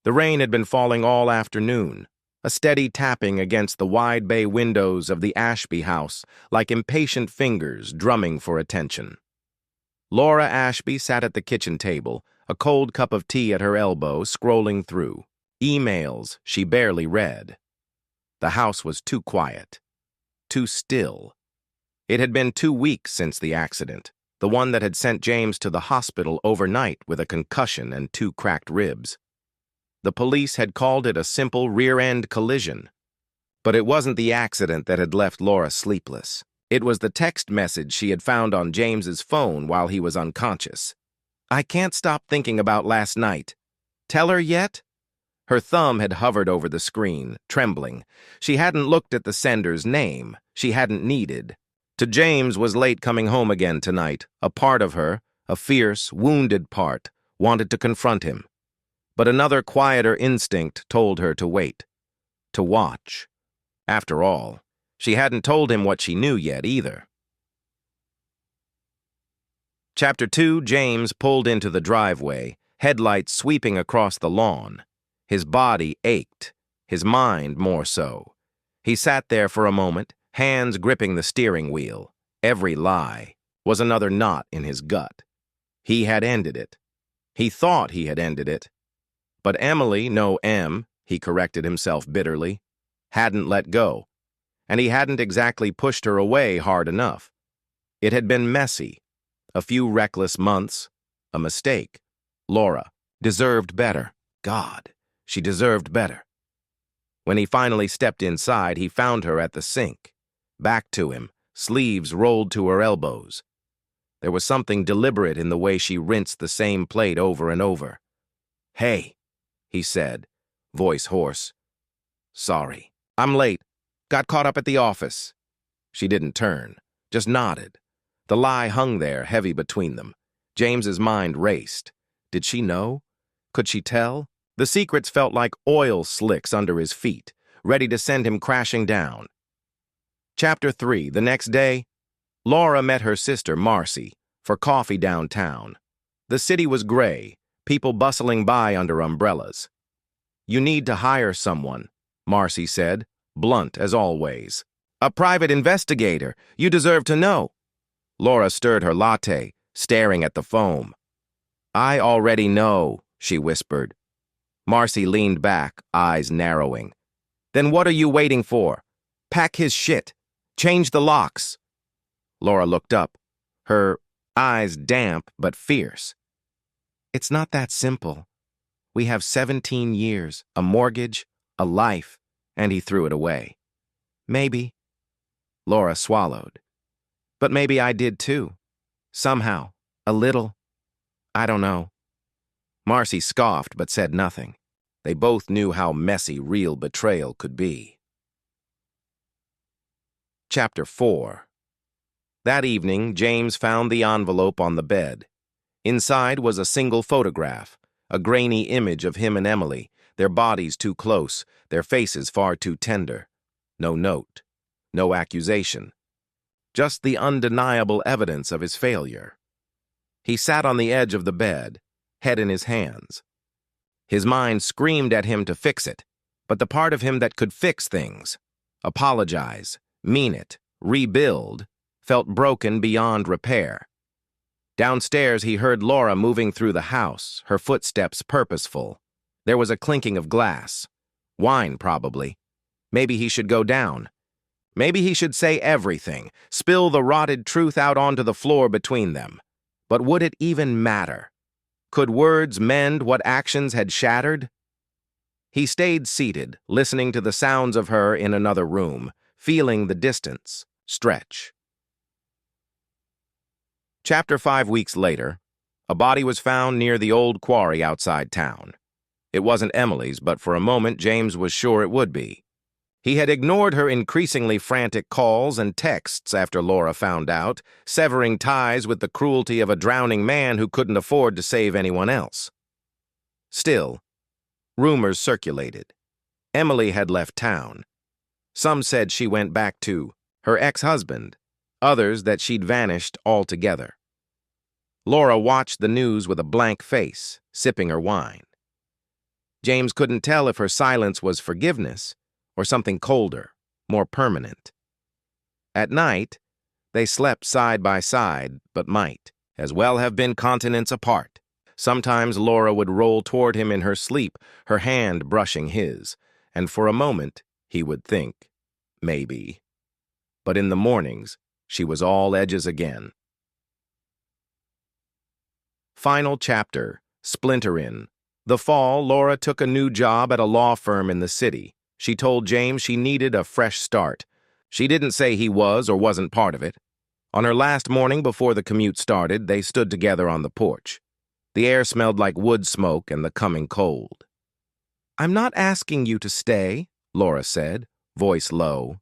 The rain had been falling all afternoon, a steady tapping against the wide bay windows of the Ashby house like impatient fingers drumming for attention. Laura Ashby sat at the kitchen table, a cold cup of tea at her elbow, scrolling through emails she barely read. The house was too quiet, too still. It had been 2 weeks since the accident, the one that had sent James to the hospital overnight with a concussion and 2 cracked ribs. The police had called it a simple rear-end collision. But it wasn't the accident that had left Laura sleepless. It was the text message she had found on James's phone while he was unconscious. "I can't stop thinking about last night. Tell her yet?" Her thumb had hovered over the screen, trembling. She hadn't looked at the sender's name. She hadn't needed. To James was late coming home again tonight. A part of her, a fierce, wounded part, wanted to confront him. But another quieter instinct told her to wait, to watch. After all, she hadn't told him what she knew yet either. Chapter 2. James pulled into the driveway, headlights sweeping across the lawn. His body ached, his mind more so. He sat there for a moment, hands gripping the steering wheel. Every lie was another knot in his gut. He had ended it. He thought he had ended it. But Emily, no M, he corrected himself bitterly, hadn't let go. And he hadn't exactly pushed her away hard enough. It had been messy. A few reckless months. A mistake. Laura deserved better. God, she deserved better. When he finally stepped inside, he found her at the sink. Back to him, sleeves rolled to her elbows. There was something deliberate in the way she rinsed the same plate over and over. "Hey," he said, voice hoarse. "Sorry. I'm late. Got caught up at the office." She didn't turn, just nodded. The lie hung there, heavy between them. James's mind raced. Did she know? Could she tell? The secrets felt like oil slicks under his feet, ready to send him crashing down. Chapter 3. The next day, Laura met her sister, Marcy, for coffee downtown. The city was gray, people bustling by under umbrellas. "You need to hire someone," Marcy said, blunt as always. "A private investigator. You deserve to know." Laura stirred her latte, staring at the foam. "I already know," she whispered. Marcy leaned back, eyes narrowing. "Then what are you waiting for? Pack his shit. Change the locks." Laura looked up, her eyes damp but fierce. "It's not that simple. We have 17 years, a mortgage, a life," and he threw it away. "Maybe." Laura swallowed. "But maybe I did too. Somehow. A little. I don't know." Marcy scoffed but said nothing. They both knew how messy real betrayal could be. Chapter 4. That evening, James found the envelope on the bed. Inside was a single photograph, a grainy image of him and Emily, their bodies too close, their faces far too tender. No note, no accusation. Just the undeniable evidence of his failure. He sat on the edge of the bed, head in his hands. His mind screamed at him to fix it, but the part of him that could fix things, apologize, mean it, rebuild, felt broken beyond repair. Downstairs, he heard Laura moving through the house, her footsteps purposeful. There was a clinking of glass. Wine, probably. Maybe he should go down. Maybe he should say everything, spill the rotted truth out onto the floor between them. But would it even matter? Could words mend what actions had shattered? He stayed seated, listening to the sounds of her in another room, feeling the distance stretch. Chapter 5. Weeks later, a body was found near the old quarry outside town. It wasn't Emily's, but for a moment James was sure it would be. He had ignored her increasingly frantic calls and texts after Laura found out, severing ties with the cruelty of a drowning man who couldn't afford to save anyone else. Still, rumors circulated. Emily had left town. Some said she went back to her ex-husband, others that she'd vanished altogether. Laura watched the news with a blank face, sipping her wine. James couldn't tell if her silence was forgiveness or something colder, more permanent. At night, they slept side by side, but might as well have been continents apart. Sometimes Laura would roll toward him in her sleep, her hand brushing his, and for a moment he would think, maybe. But in the mornings, she was all edges again. Final chapter, Splinter-In. The fall, Laura took a new job at a law firm in the city. She told James she needed a fresh start. She didn't say he was or wasn't part of it. On her last morning before the commute started, they stood together on the porch. The air smelled like wood smoke and the coming cold. "I'm not asking you to stay," Laura said, voice low.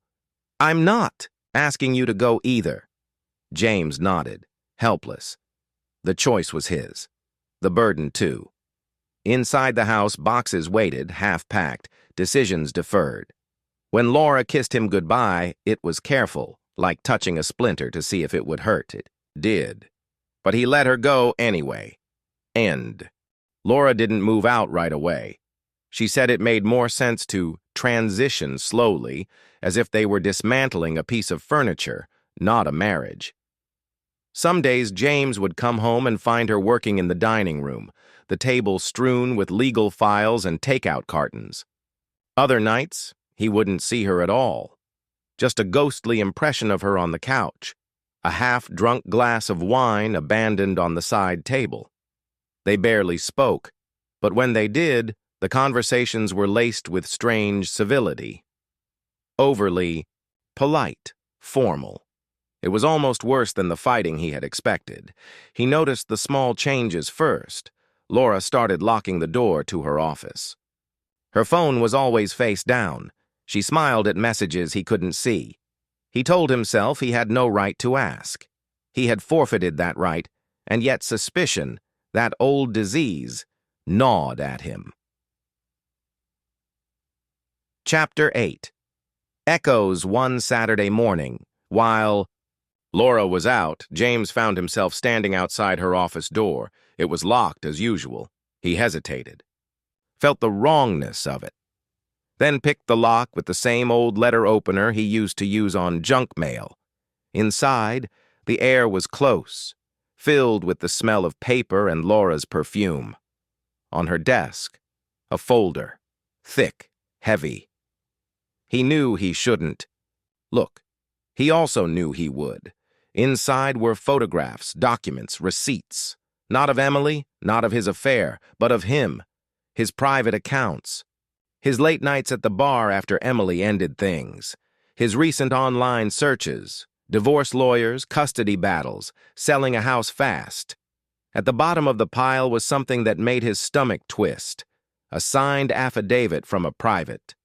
"I'm not asking you to go either." James nodded, helpless. The choice was his. The burden, too. Inside the house, boxes waited, half-packed, decisions deferred. When Laura kissed him goodbye, it was careful, like touching a splinter to see if it would hurt. It did. But he let her go anyway. End. Laura didn't move out right away. She said it made more sense to transition slowly, as if they were dismantling a piece of furniture, not a marriage. Some days James would come home and find her working in the dining room, the table strewn with legal files and takeout cartons. Other nights, he wouldn't see her at all. Just a ghostly impression of her on the couch, a half-drunk glass of wine abandoned on the side table. They barely spoke, but when they did, the conversations were laced with strange civility. Overly polite, formal. It was almost worse than the fighting he had expected. He noticed the small changes first. Laura started locking the door to her office. Her phone was always face down. She smiled at messages he couldn't see. He told himself he had no right to ask. He had forfeited that right, and yet suspicion, that old disease, gnawed at him. Chapter 8. Echoes one Saturday morning. While Laura was out, James found himself standing outside her office door. It was locked as usual. He hesitated. Felt the wrongness of it. Then picked the lock with the same old letter opener he used to use on junk mail. Inside, the air was close, filled with the smell of paper and Laura's perfume. On her desk, a folder, thick, heavy. He knew he shouldn't. Look, he also knew he would. Inside were photographs, documents, receipts. Not of Emily, not of his affair, but of him, his private accounts. His late nights at the bar after Emily ended things. His recent online searches, divorce lawyers, custody battles, selling a house fast. At the bottom of the pile was something that made his stomach twist. A signed affidavit from a private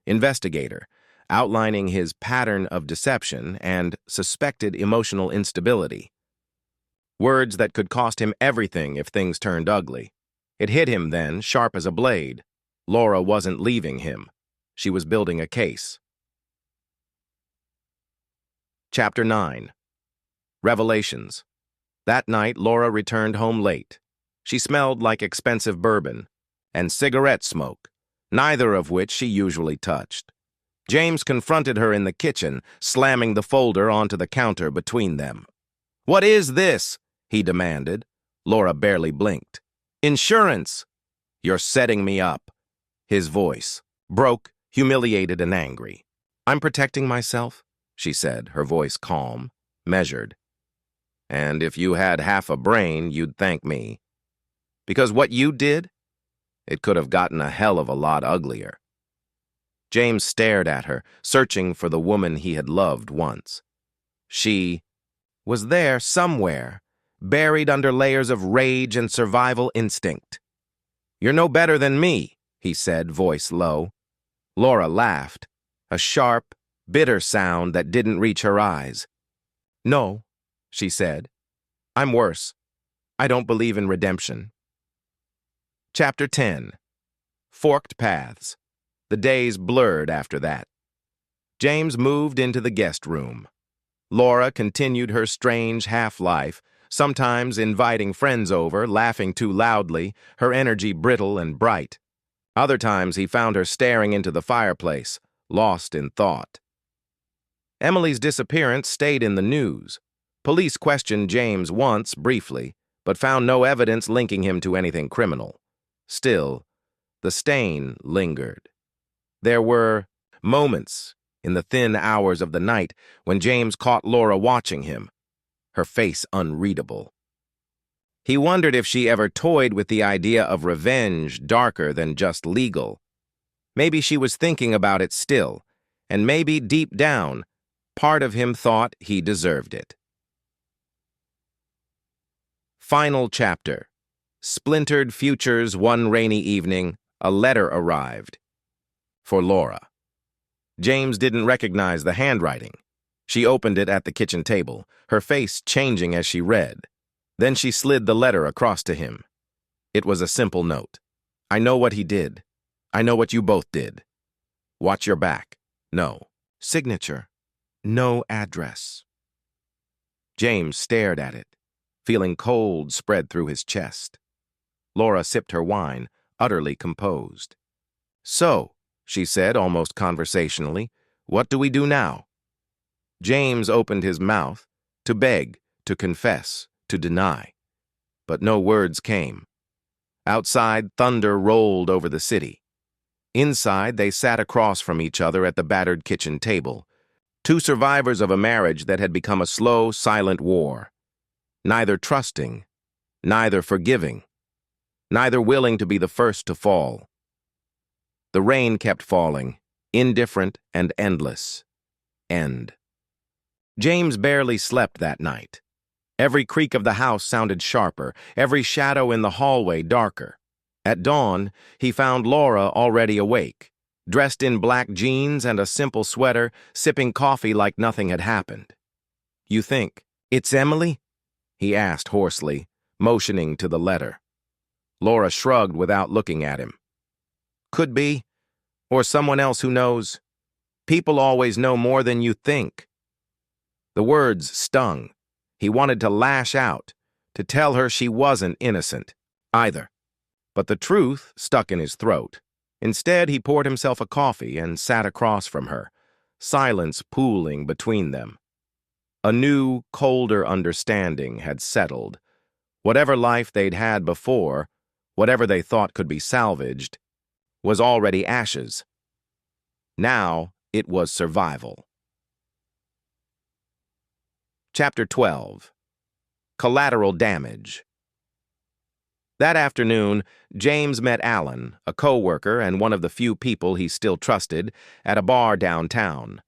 investigator, outlining his pattern of deception and suspected emotional instability. Words that could cost him everything if things turned ugly. It hit him then, sharp as a blade. Laura wasn't leaving him. She was building a case. Chapter 9. Revelations. That night, Laura returned home late. She smelled like expensive bourbon and cigarette smoke, neither of which she usually touched. James confronted her in the kitchen, slamming the folder onto the counter between them. "What is this?" he demanded. Laura barely blinked. "Insurance." "You're setting me up." His voice broke, humiliated and angry. "I'm protecting myself," she said, her voice calm, measured. "And if you had half a brain, you'd thank me. Because what you did, it could have gotten a hell of a lot uglier." James stared at her, searching for the woman he had loved once. She was there somewhere, buried under layers of rage and survival instinct. "You're no better than me," he said, voice low. Laura laughed, a sharp, bitter sound that didn't reach her eyes. "No," she said. "I'm worse. I don't believe in redemption." Chapter 10. Forked Paths. The days blurred after that. James moved into the guest room. Laura continued her strange half-life, sometimes inviting friends over, laughing too loudly, her energy brittle and bright. Other times he found her staring into the fireplace, lost in thought. Emily's disappearance stayed in the news. Police questioned James once, briefly, but found no evidence linking him to anything criminal. Still, the stain lingered. There were moments in the thin hours of the night when James caught Laura watching him, her face unreadable. He wondered if she ever toyed with the idea of revenge darker than just legal. Maybe she was thinking about it still, and maybe deep down, part of him thought he deserved it. Final chapter. Splintered futures. One rainy evening, a letter arrived. For Laura. James didn't recognize the handwriting. She opened it at the kitchen table, her face changing as she read. Then she slid the letter across to him. It was a simple note. I know what he did. I know what you both did. Watch your back. No. Signature. No address. James stared at it, feeling cold spread through his chest. Laura sipped her wine, utterly composed. So, she said almost conversationally, what do we do now? James opened his mouth, to beg, to confess, to deny. But no words came. Outside, thunder rolled over the city. Inside, they sat across from each other at the battered kitchen table, two survivors of a marriage that had become a slow, silent war. Neither trusting, neither forgiving, neither willing to be the first to fall. The rain kept falling, indifferent and endless. End. James barely slept that night. Every creak of the house sounded sharper, every shadow in the hallway darker. At dawn, he found Laura already awake, dressed in black jeans and a simple sweater, sipping coffee like nothing had happened. You think, it's Emily? He asked hoarsely, motioning to the letter. Laura shrugged without looking at him. Could be, or someone else who knows. People always know more than you think. The words stung. He wanted to lash out, to tell her she wasn't innocent, either. But the truth stuck in his throat. Instead, he poured himself a coffee and sat across from her, silence pooling between them. A new, colder understanding had settled. Whatever life they'd had before, whatever they thought could be salvaged, was already ashes. Now it was survival. Chapter 12. Collateral Damage. That afternoon, James met Alan, a co-worker and one of the few people he still trusted, at a bar downtown.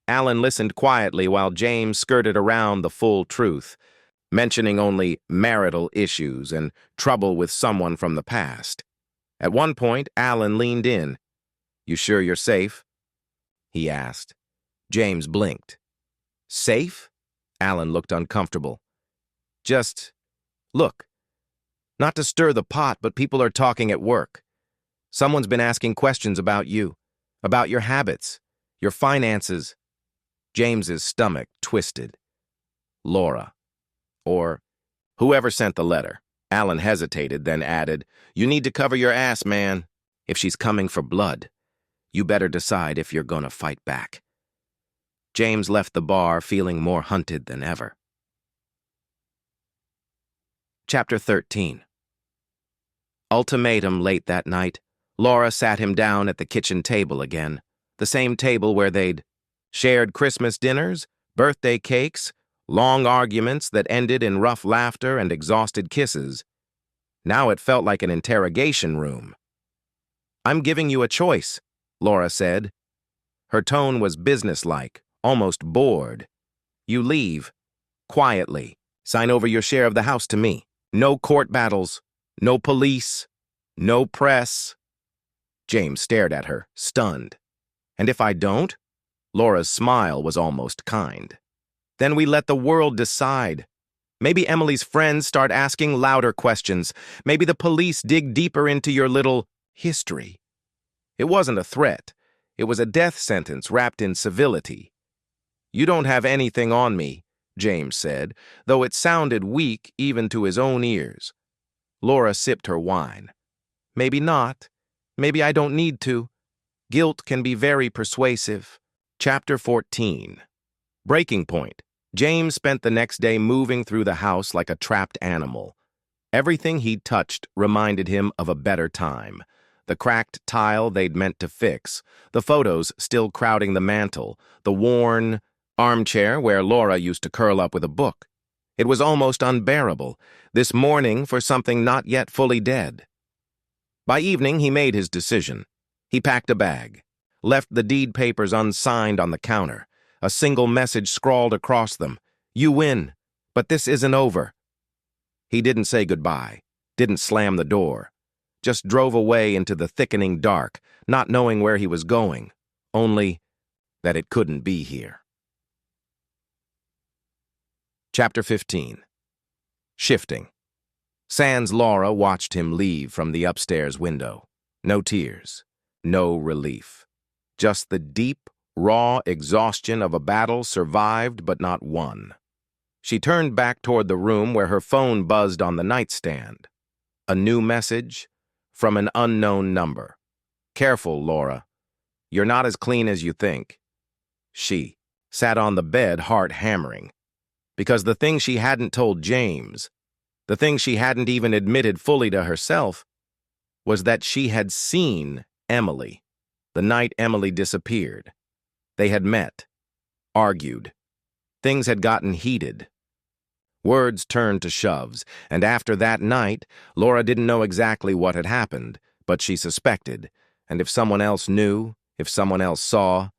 Alan listened quietly while James skirted around the full truth, mentioning only marital issues and trouble with someone from the past. At one point, Alan leaned in. "You sure you're safe?" he asked. James blinked. "Safe?" Alan looked uncomfortable. "Just, look. Not to stir the pot, but people are talking at work. Someone's been asking questions about you, about your habits, your finances." James's stomach twisted. Laura. Or whoever sent the letter. Alan hesitated, then added, "You need to cover your ass, man. If she's coming for blood, you better decide if you're gonna fight back." James left the bar feeling more hunted than ever. Chapter 13. Ultimatum. Late that night, Laura sat him down at the kitchen table again, the same table where they'd shared Christmas dinners, birthday cakes, long arguments that ended in rough laughter and exhausted kisses. Now it felt like an interrogation room. "I'm giving you a choice," Laura said. Her tone was businesslike, almost bored. "You leave, quietly, sign over your share of the house to me. No court battles, no police, no press." James stared at her, stunned. "And if I don't?" Laura's smile was almost kind. "Then we let the world decide. Maybe Emily's friends start asking louder questions. Maybe the police dig deeper into your little history." It wasn't a threat. It was a death sentence wrapped in civility. "You don't have anything on me," James said, though it sounded weak even to his own ears. Laura sipped her wine. "Maybe not. Maybe I don't need to. Guilt can be very persuasive. Chapter 14. Breaking point. James spent the next day moving through the house like a trapped animal. Everything he touched reminded him of a better time. The cracked tile they'd meant to fix, the photos still crowding the mantel, the worn armchair where Laura used to curl up with a book. It was almost unbearable, this mourning for something not yet fully dead. By evening, he made his decision. He packed a bag, left the deed papers unsigned on the counter, a single message scrawled across them. You win, but this isn't over. He didn't say goodbye, didn't slam the door, just drove away into the thickening dark, not knowing where he was going, only that it couldn't be here. Chapter 15. Shifting. Sans Laura watched him leave from the upstairs window. No tears, no relief. Just the deep, raw exhaustion of a battle survived but not won. She turned back toward the room where her phone buzzed on the nightstand. A new message from an unknown number. Careful, Laura. You're not as clean as you think. She sat on the bed, heart hammering. Because the thing she hadn't told James, the thing she hadn't even admitted fully to herself, was that she had seen Emily the night Emily disappeared. They had met, argued. Things had gotten heated. Words turned to shoves, and after that night, Laura didn't know exactly what had happened, but she suspected, and if someone else knew, if someone else saw.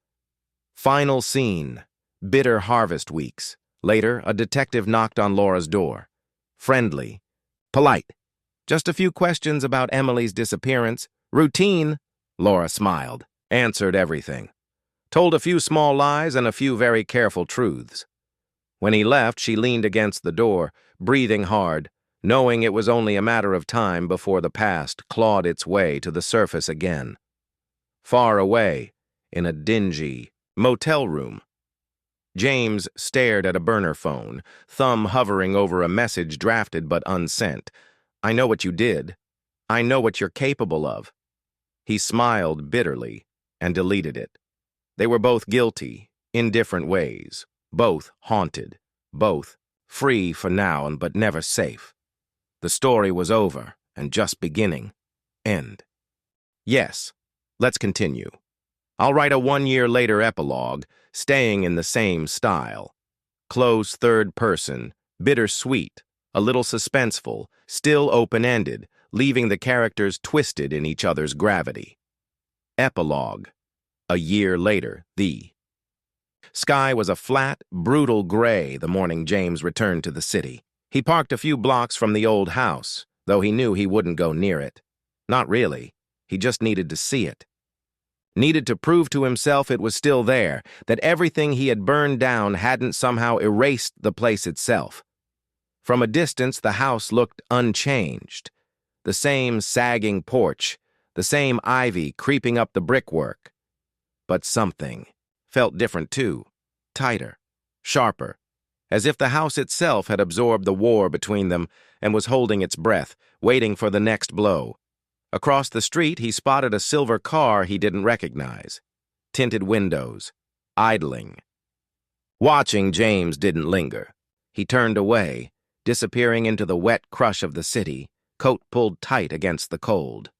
Final scene, bitter harvest weeks. Later, a detective knocked on Laura's door. Friendly, polite. Just a few questions about Emily's disappearance. Routine, Laura smiled, answered everything. Told a few small lies and a few very careful truths. When he left, she leaned against the door, breathing hard, knowing it was only a matter of time before the past clawed its way to the surface again. Far away, in a dingy motel room, James stared at a burner phone, thumb hovering over a message drafted but unsent. I know what you did. I know what you're capable of. He smiled bitterly and deleted it. They were both guilty, in different ways, both haunted, both free for now but never safe. The story was over and just beginning. End. Yes, let's continue. I'll write a 1 year later epilogue, staying in the same style. Close third person, bittersweet, a little suspenseful, still open-ended, leaving the characters twisted in each other's gravity. Epilogue. A year later, the sky was a flat, brutal gray the morning James returned to the city. He parked a few blocks from the old house, though he knew he wouldn't go near it. Not really. He just needed to see it. Needed to prove to himself it was still there, that everything he had burned down hadn't somehow erased the place itself. From a distance, the house looked unchanged. The same sagging porch, the same ivy creeping up the brickwork. But something felt different too, tighter, sharper, as if the house itself had absorbed the war between them and was holding its breath, waiting for the next blow. Across the street, he spotted a silver car he didn't recognize. Tinted windows, idling. Watching, James didn't linger. He turned away, disappearing into the wet crush of the city, coat pulled tight against the cold.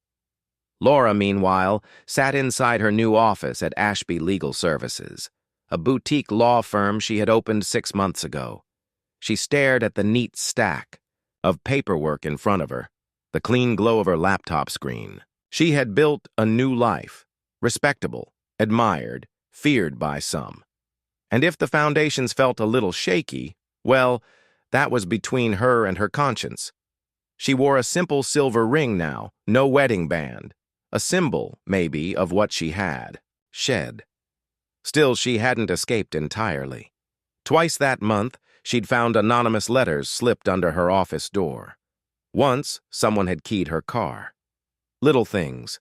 Laura, meanwhile, sat inside her new office at Ashby Legal Services, a boutique law firm she had opened 6 months ago. She stared at the neat stack of paperwork in front of her, the clean glow of her laptop screen. She had built a new life, respectable, admired, feared by some. And if the foundations felt a little shaky, well, that was between her and her conscience. She wore a simple silver ring now, no wedding band, a symbol, maybe, of what she had shed. Still, she hadn't escaped entirely. Twice that month, she'd found anonymous letters slipped under her office door. Once, someone had keyed her car. Little things,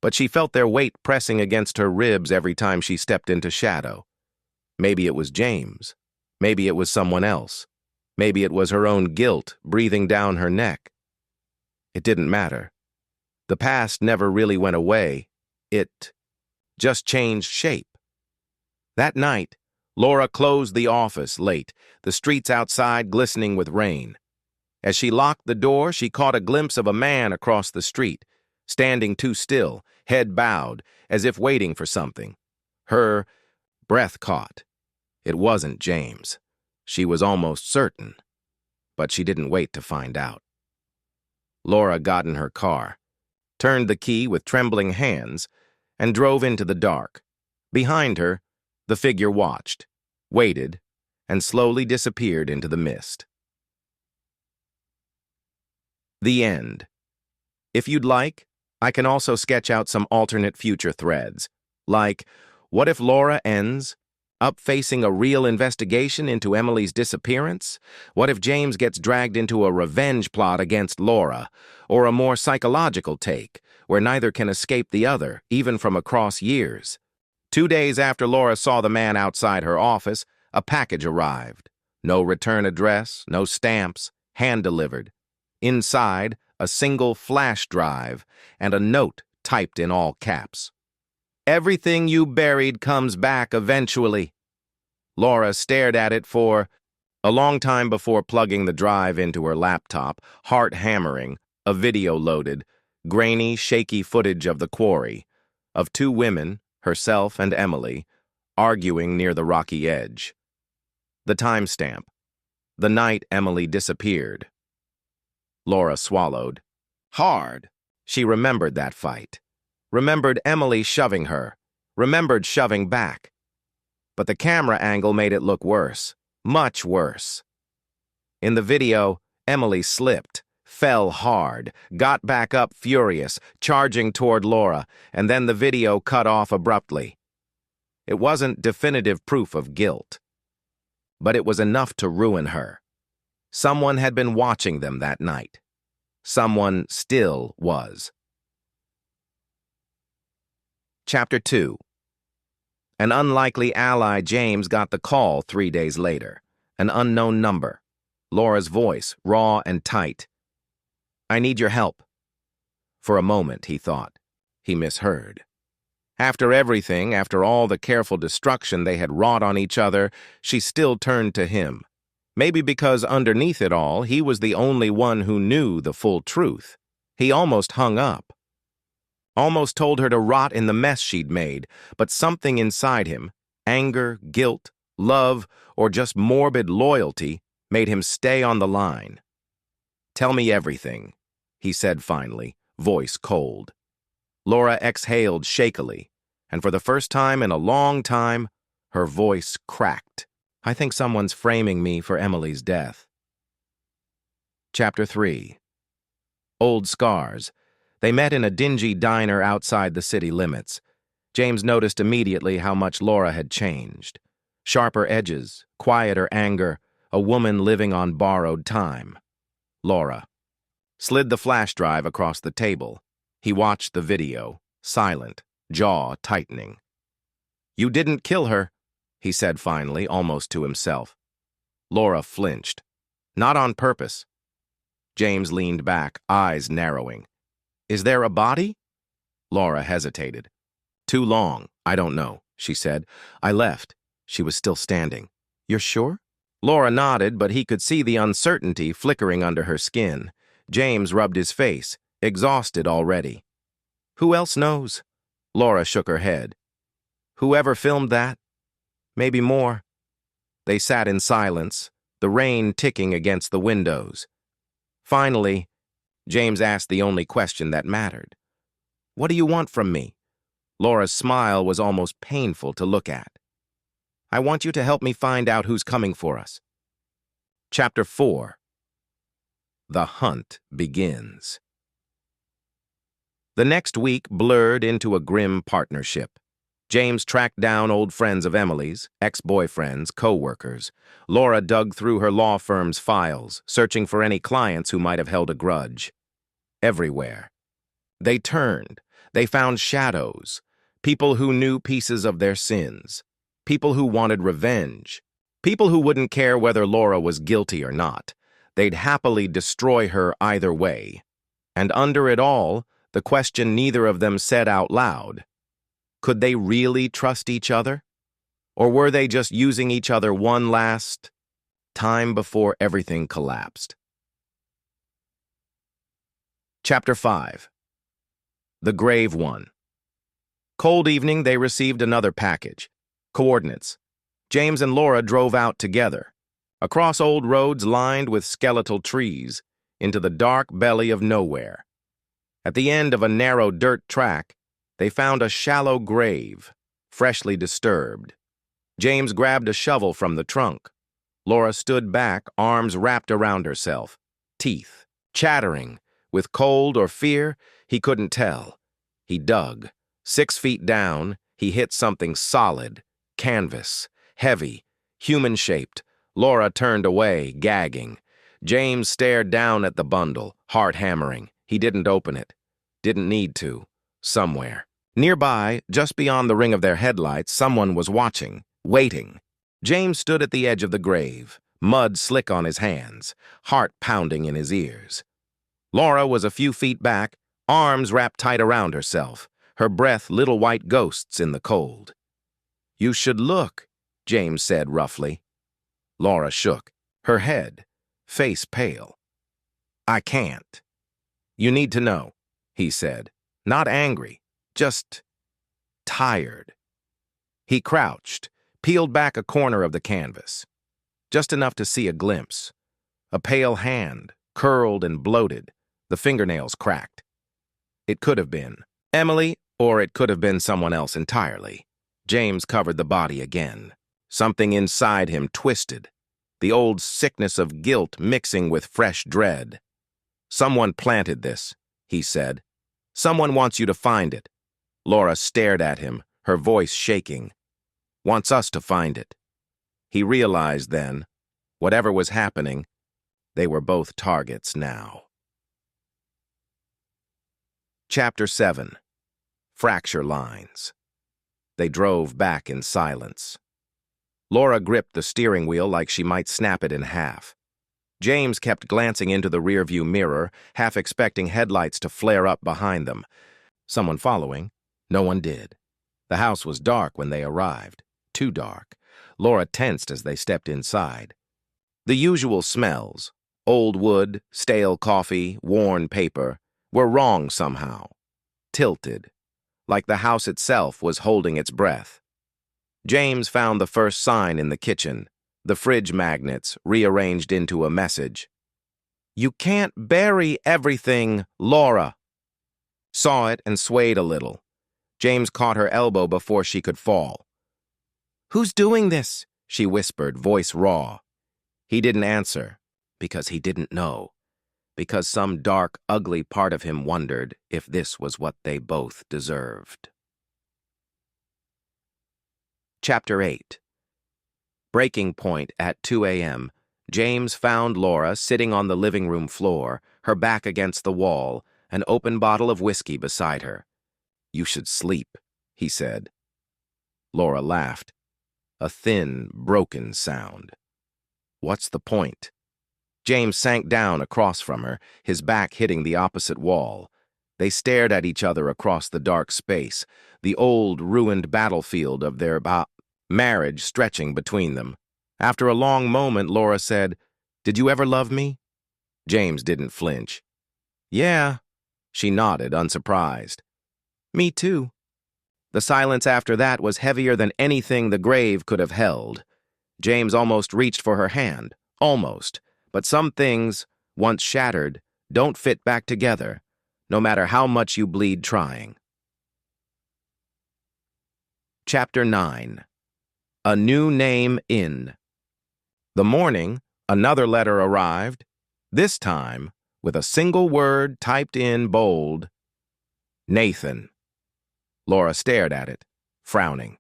but she felt their weight pressing against her ribs every time she stepped into shadow. Maybe it was James. Maybe it was someone else. Maybe it was her own guilt breathing down her neck. It didn't matter. The past never really went away. It just changed shape. That night, Laura closed the office late, the streets outside glistening with rain. As she locked the door, she caught a glimpse of a man across the street, standing too still, head bowed, as if waiting for something. Her breath caught. It wasn't James. She was almost certain, but she didn't wait to find out. Laura got in her car, turned the key with trembling hands, and drove into the dark. Behind her, the figure watched, waited, and slowly disappeared into the mist. The end. If you'd like, I can also sketch out some alternate future threads, like, what if Laura ends up facing a real investigation into Emily's disappearance? What if James gets dragged into a revenge plot against Laura? Or a more psychological take, where neither can escape the other, even from across years? 2 days after Laura saw the man outside her office, a package arrived. No return address, no stamps, hand-delivered. Inside, a single flash drive and a note typed in all caps. "Everything you buried comes back eventually." Laura stared at it for a long time before plugging the drive into her laptop, heart hammering. A video loaded, grainy, shaky footage of the quarry, of 2 women, herself and Emily, arguing near the rocky edge. The timestamp: the night Emily disappeared. Laura swallowed. Hard. She remembered that fight. Remembered Emily shoving her. Remembered shoving back. But the camera angle made it look worse. Much worse. In the video, Emily slipped, fell hard, got back up furious, charging toward Laura, and then the video cut off abruptly. It wasn't definitive proof of guilt, but it was enough to ruin her. Someone had been watching them that night. Someone still was. Chapter 2. An unlikely ally, James, got the call 3 days later. An unknown number. Laura's voice, raw and tight. "I need your help." For a moment, he thought. He misheard. After everything, after all the careful destruction they had wrought on each other, she still turned to him. Maybe because underneath it all, he was the only one who knew the full truth. He almost hung up. Almost told her to rot in the mess she'd made, but something inside him, anger, guilt, love, or just morbid loyalty, made him stay on the line. "Tell me everything," he said finally, voice cold. Laura exhaled shakily, and for the first time in a long time, her voice cracked. "I think someone's framing me for Emily's death." Chapter 3. Old scars. They met in a dingy diner outside the city limits. James noticed immediately how much Laura had changed. Sharper edges, quieter anger, a woman living on borrowed time. Laura slid the flash drive across the table. He watched the video, silent, jaw tightening. "You didn't kill her," he said finally, almost to himself. Laura flinched. "Not on purpose." James leaned back, eyes narrowing. "Is there a body?" Laura hesitated. "Too long, I don't know," she said. "I left." She was still standing. "You're sure?" Laura nodded, but he could see the uncertainty flickering under her skin. James rubbed his face, exhausted already. "Who else knows?" Laura shook her head. "Whoever filmed that? Maybe more." They sat in silence, the rain ticking against the windows. Finally, James asked the only question that mattered. "What do you want from me?" Laura's smile was almost painful to look at. "I want you to help me find out who's coming for us." Chapter 4. The hunt begins. The next week blurred into a grim partnership. James tracked down old friends of Emily's, ex-boyfriends, co-workers. Laura dug through her law firm's files, searching for any clients who might have held a grudge. Everywhere. They turned. They found shadows. People who knew pieces of their sins. People who wanted revenge. People who wouldn't care whether Laura was guilty or not. They'd happily destroy her either way. And under it all, the question neither of them said out loud. Could they really trust each other? Or were they just using each other one last time before everything collapsed? Chapter 5. The Grave One. Cold evening, they received another package. Coordinates. James and Laura drove out together, across old roads lined with skeletal trees, into the dark belly of nowhere. At the end of a narrow dirt track, they found a shallow grave, freshly disturbed. James grabbed a shovel from the trunk. Laura stood back, arms wrapped around herself, teeth chattering. With cold or fear, he couldn't tell. He dug. 6 feet down, he hit something solid, canvas, heavy, human-shaped. Laura turned away, gagging. James stared down at the bundle, heart hammering. He didn't open it. Didn't need to. Somewhere. Nearby, just beyond the ring of their headlights, someone was watching, waiting. James stood at the edge of the grave, mud slick on his hands, heart pounding in his ears. Laura was a few feet back, arms wrapped tight around herself, her breath little white ghosts in the cold. "You should look," James said roughly. Laura shook, her head, face pale. "I can't." "You need to know," he said, not angry, just tired. He crouched, peeled back a corner of the canvas, just enough to see a glimpse. A pale hand, curled and bloated, the fingernails cracked. It could have been Emily, or it could have been someone else entirely. James covered the body again. Something inside him twisted, the old sickness of guilt mixing with fresh dread. "Someone planted this," he said. "Someone wants you to find it." Laura stared at him, her voice shaking. "Wants us to find it." He realized then, whatever was happening, they were both targets now. Chapter 7. Fracture Lines. They drove back in silence. Laura gripped the steering wheel like she might snap it in half. James kept glancing into the rearview mirror, half expecting headlights to flare up behind them. Someone following? No one did. The house was dark when they arrived. Too dark. Laura tensed as they stepped inside. The usual smells, old wood, stale coffee, worn paper, were wrong somehow. Tilted, like the house itself was holding its breath. James found the first sign in the kitchen, the fridge magnets rearranged into a message. "You can't bury everything, Laura." Saw it and swayed a little. James caught her elbow before she could fall. "Who's doing this?" she whispered, voice raw. He didn't answer, because he didn't know. Because some dark, ugly part of him wondered if this was what they both deserved. Chapter 8. Breaking point at 2 a.m., James found Laura sitting on the living room floor, her back against the wall, an open bottle of whiskey beside her. "You should sleep," he said. Laura laughed. A thin, broken sound. "What's the point?" James sank down across from her, his back hitting the opposite wall. They stared at each other across the dark space, the old, ruined battlefield of their marriage stretching between them. After a long moment, Laura said, "Did you ever love me?" James didn't flinch. "Yeah." She nodded, unsurprised. "Me too." The silence after that was heavier than anything the grave could have held. James almost reached for her hand. Almost. But some things, once shattered, don't fit back together, no matter how much you bleed trying. Chapter 9. A New Name In. The morning, another letter arrived, this time with a single word typed in bold. Nathan. Laura stared at it, frowning.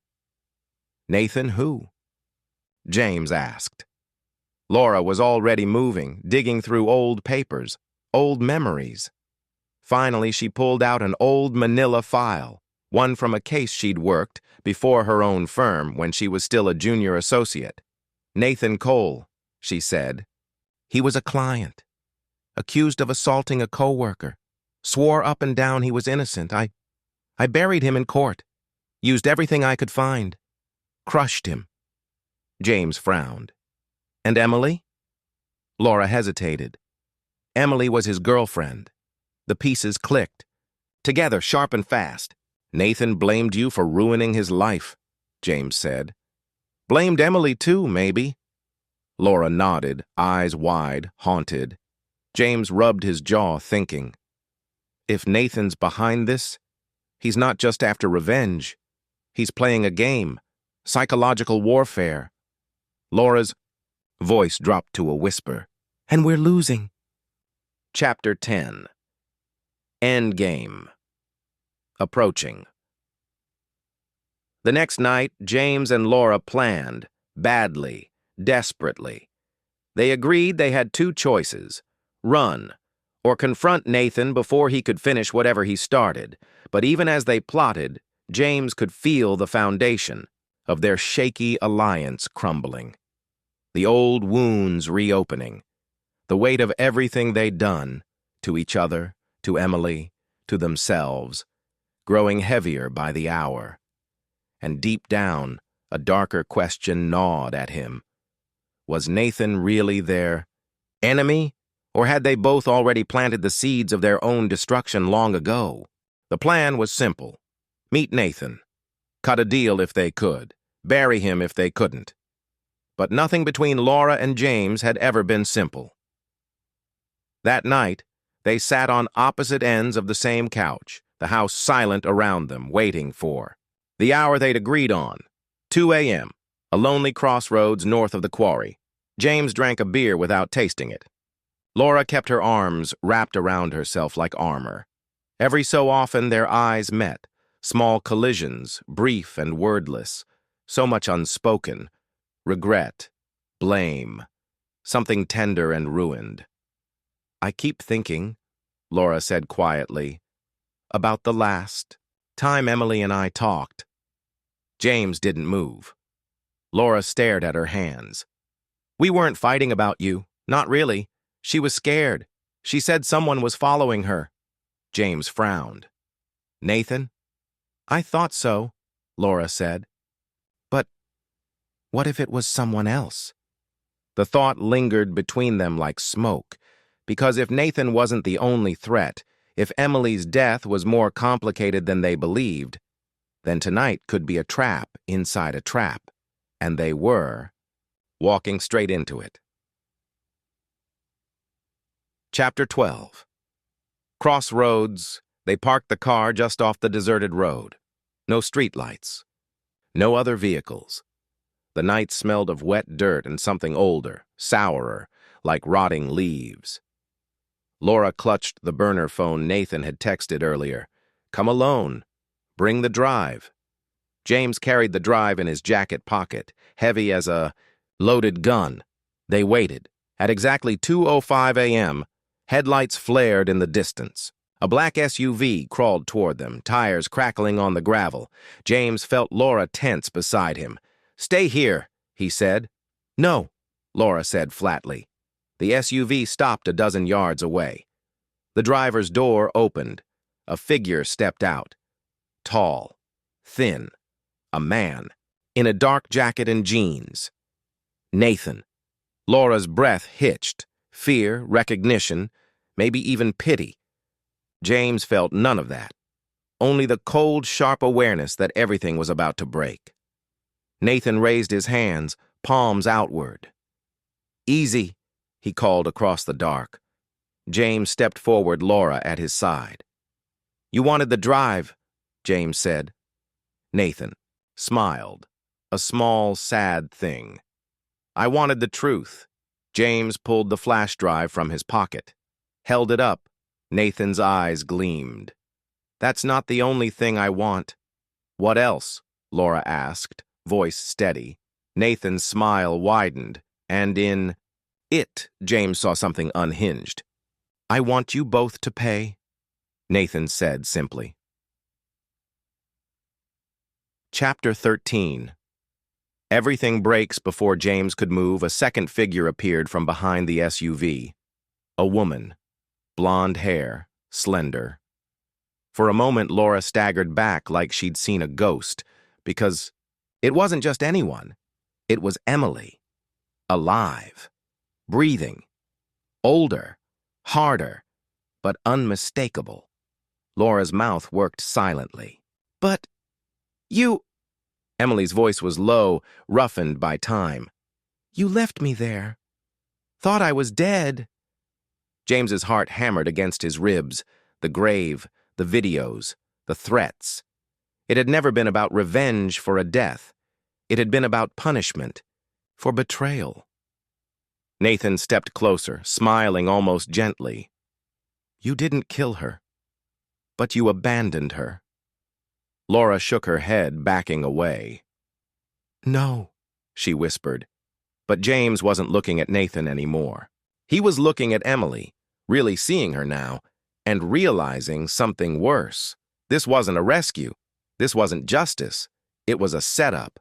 "Nathan who?" James asked. Laura was already moving, digging through old papers, old memories. Finally, she pulled out an old manila file, one from a case she'd worked before her own firm when she was still a junior associate. "Nathan Cole," she said. "He was a client, accused of assaulting a coworker. Swore up and down he was innocent. I buried him in court. Used everything I could find. Crushed him. James frowned. And Emily? Laura hesitated. Emily was his girlfriend. The pieces clicked. Together, sharp and fast. Nathan blamed you for ruining his life, James said. Blamed Emily too, maybe. Laura nodded, eyes wide, haunted. James rubbed his jaw, thinking. If Nathan's behind this, he's not just after revenge. He's playing a game, psychological warfare. Laura's voice dropped to a whisper. And we're losing. Chapter 10. Endgame. Approaching. The next night, James and Laura planned, badly, desperately. They agreed they had two choices, run, or confront Nathan before he could finish whatever he started. But even as they plotted, James could feel the foundation of their shaky alliance crumbling. The old wounds reopening, the weight of everything they'd done, to each other, to Emily, to themselves, growing heavier by the hour. And deep down, a darker question gnawed at him. Was Nathan really their enemy, or had they both already planted the seeds of their own destruction long ago? The plan was simple. Meet Nathan. Cut a deal if they could. Bury him if they couldn't. But nothing between Laura and James had ever been simple. That night, they sat on opposite ends of the same couch, the house silent around them, waiting for the hour they'd agreed on, 2 a.m., a lonely crossroads north of the quarry. James drank a beer without tasting it. Laura kept her arms wrapped around herself like armor. Every so often their eyes met, small collisions, brief and wordless, so much unspoken, regret, blame, something tender and ruined. I keep thinking, Laura said quietly, about the last time Emily and I talked. James didn't move. Laura stared at her hands. We weren't fighting about you, not really. She was scared. She said someone was following her. James frowned. Nathan? I thought so, Laura said. But what if it was someone else? The thought lingered between them like smoke, because if Nathan wasn't the only threat, if Emily's death was more complicated than they believed, then tonight could be a trap inside a trap, and they were walking straight into it. Chapter 12. Crossroads. They parked the car just off the deserted road. No streetlights. No other vehicles. The night smelled of wet dirt and something older, sourer, like rotting leaves. Laura clutched the burner phone Nathan had texted earlier. Come alone. Bring the drive. James carried the drive in his jacket pocket, heavy as a loaded gun. They waited. At exactly 2:05 a.m., headlights flared in the distance. A black SUV crawled toward them, tires crackling on the gravel. James felt Laura tense beside him. Stay here, he said. No, Laura said flatly. The SUV stopped a dozen yards away. The driver's door opened. A figure stepped out. Tall, thin, a man, in a dark jacket and jeans. Nathan. Laura's breath hitched. Fear, recognition, maybe even pity. James felt none of that. Only the cold, sharp awareness that everything was about to break. Nathan raised his hands, palms outward. Easy, he called across the dark. James stepped forward, Laura at his side. You wanted the drive, James said. Nathan smiled, a small, sad thing. I wanted the truth. James pulled the flash drive from his pocket, held it up. Nathan's eyes gleamed. That's not the only thing I want. What else? Laura asked, voice steady. Nathan's smile widened, and in it, James saw something unhinged. I want you both to pay, Nathan said simply. Chapter 13. Everything breaks before James could move. A second figure appeared from behind the SUV. A woman. Blonde hair, slender. For a moment, Laura staggered back like she'd seen a ghost, because it wasn't just anyone. It was Emily. Alive. Breathing. Older. Harder. But unmistakable. Laura's mouth worked silently. "But you—" Emily's voice was low, roughened by time. "You left me there. Thought I was dead." James's heart hammered against his ribs, the grave, the videos, the threats. It had never been about revenge for a death. It had been about punishment, for betrayal. Nathan stepped closer, smiling almost gently. "You didn't kill her, but you abandoned her." Laura shook her head, backing away. "No," she whispered. But James wasn't looking at Nathan anymore. He was looking at Emily, really seeing her now, and realizing something worse. This wasn't a rescue. This wasn't justice. It was a setup.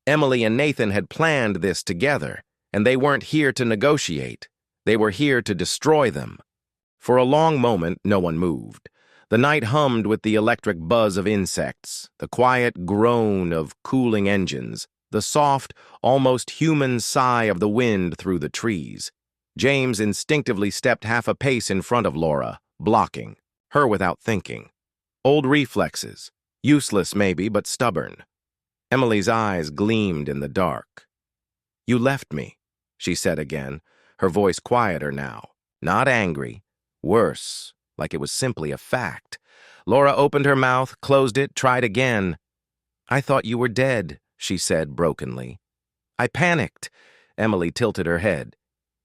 Emily and Nathan had planned this together, and they weren't here to negotiate. They were here to destroy them. For a long moment, no one moved. The night hummed with the electric buzz of insects, the quiet groan of cooling engines, the soft, almost human sigh of the wind through the trees. James instinctively stepped half a pace in front of Laura, blocking, her without thinking. Old reflexes, useless maybe, but stubborn. Emily's eyes gleamed in the dark. "You left me," she said again, her voice quieter now, not angry, worse, like it was simply a fact. Laura opened her mouth, closed it, tried again. "I thought you were dead," she said brokenly. "I panicked." Emily tilted her head.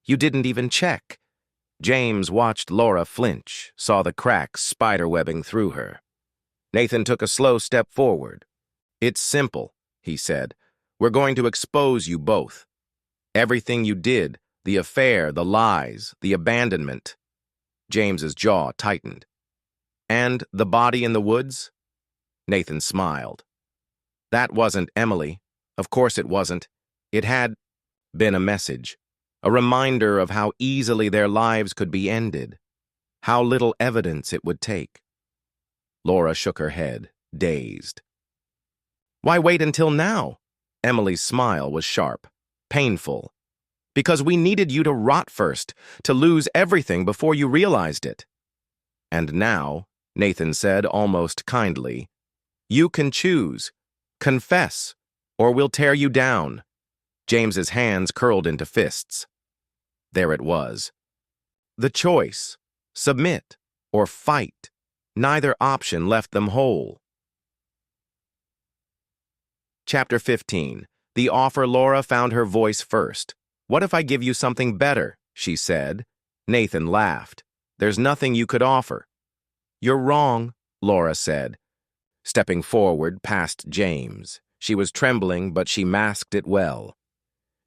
"You didn't even check." James watched Laura flinch, saw the cracks spiderwebbing through her. Nathan took a slow step forward. "It's simple," he said. "We're going to expose you both. Everything you did, the affair, the lies, the abandonment." James's jaw tightened. "And the body in the woods?" Nathan smiled. "That wasn't Emily. Of course it wasn't. It had been a message, a reminder of how easily their lives could be ended, how little evidence it would take." Laura shook her head, dazed. "Why wait until now?" Emily's smile was sharp, painful. "Because we needed you to rot first, to lose everything before you realized it." "And now," Nathan said almost kindly, "you can choose. Confess, or we'll tear you down." James's hands curled into fists. There it was. The choice, submit or fight. Neither option left them whole. Chapter 15. The offer. Laura found her voice first. "What if I give you something better?" she said. Nathan laughed. "There's nothing you could offer." "You're wrong," Laura said, stepping forward past James. She was trembling, but she masked it well.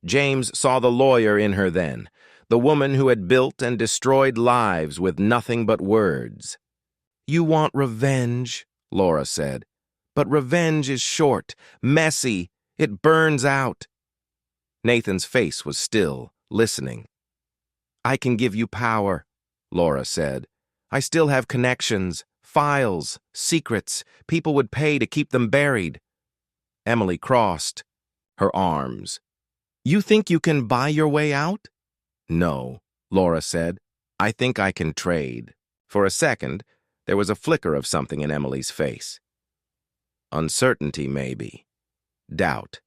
James saw the lawyer in her then, the woman who had built and destroyed lives with nothing but words. "You want revenge," Laura said. "But revenge is short, messy. It burns out." Nathan's face was still, listening. "I can give you power," Laura said. "I still have connections, files, secrets. People would pay to keep them buried." Emily crossed her arms. "You think you can buy your way out?" "No," Laura said. "I think I can trade." For a second, there was a flicker of something in Emily's face. Uncertainty, maybe. Doubt.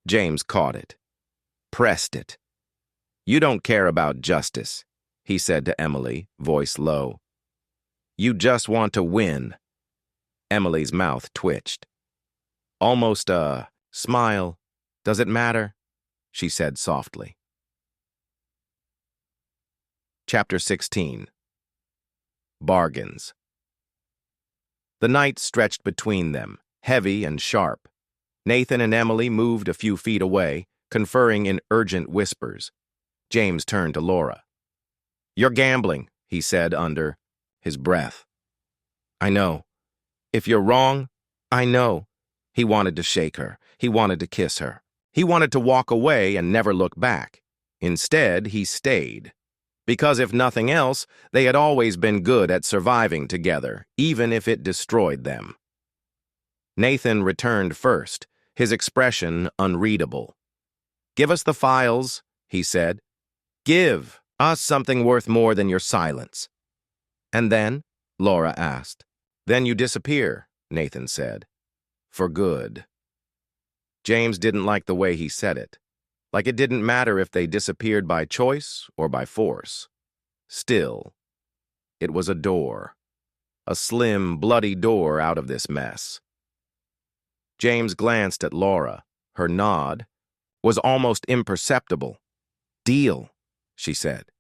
James caught it. Pressed it. "You don't care about justice," he said to Emily, voice low. "You just want to win." Emily's mouth twitched. Almost a smile. "Does it matter?" she said softly. Chapter 16. Bargains. The night stretched between them, heavy and sharp. Nathan and Emily moved a few feet away, conferring in urgent whispers. James turned to Laura. "You're gambling," he said under his breath. "I know. If you're wrong, I know." He wanted to shake her. He wanted to kiss her. He wanted to walk away and never look back. Instead, he stayed. Because if nothing else, they had always been good at surviving together, even if it destroyed them. Nathan returned first, his expression unreadable. "Give us the files," he said. "Give us something worth more than your silence." "And then?" Laura asked. "Then you disappear," Nathan said. "For good." James didn't like the way he said it. Like it didn't matter if they disappeared by choice or by force. Still, it was a door. A slim, bloody door out of this mess. James glanced at Laura. Her nod was almost imperceptible. "Deal," she said.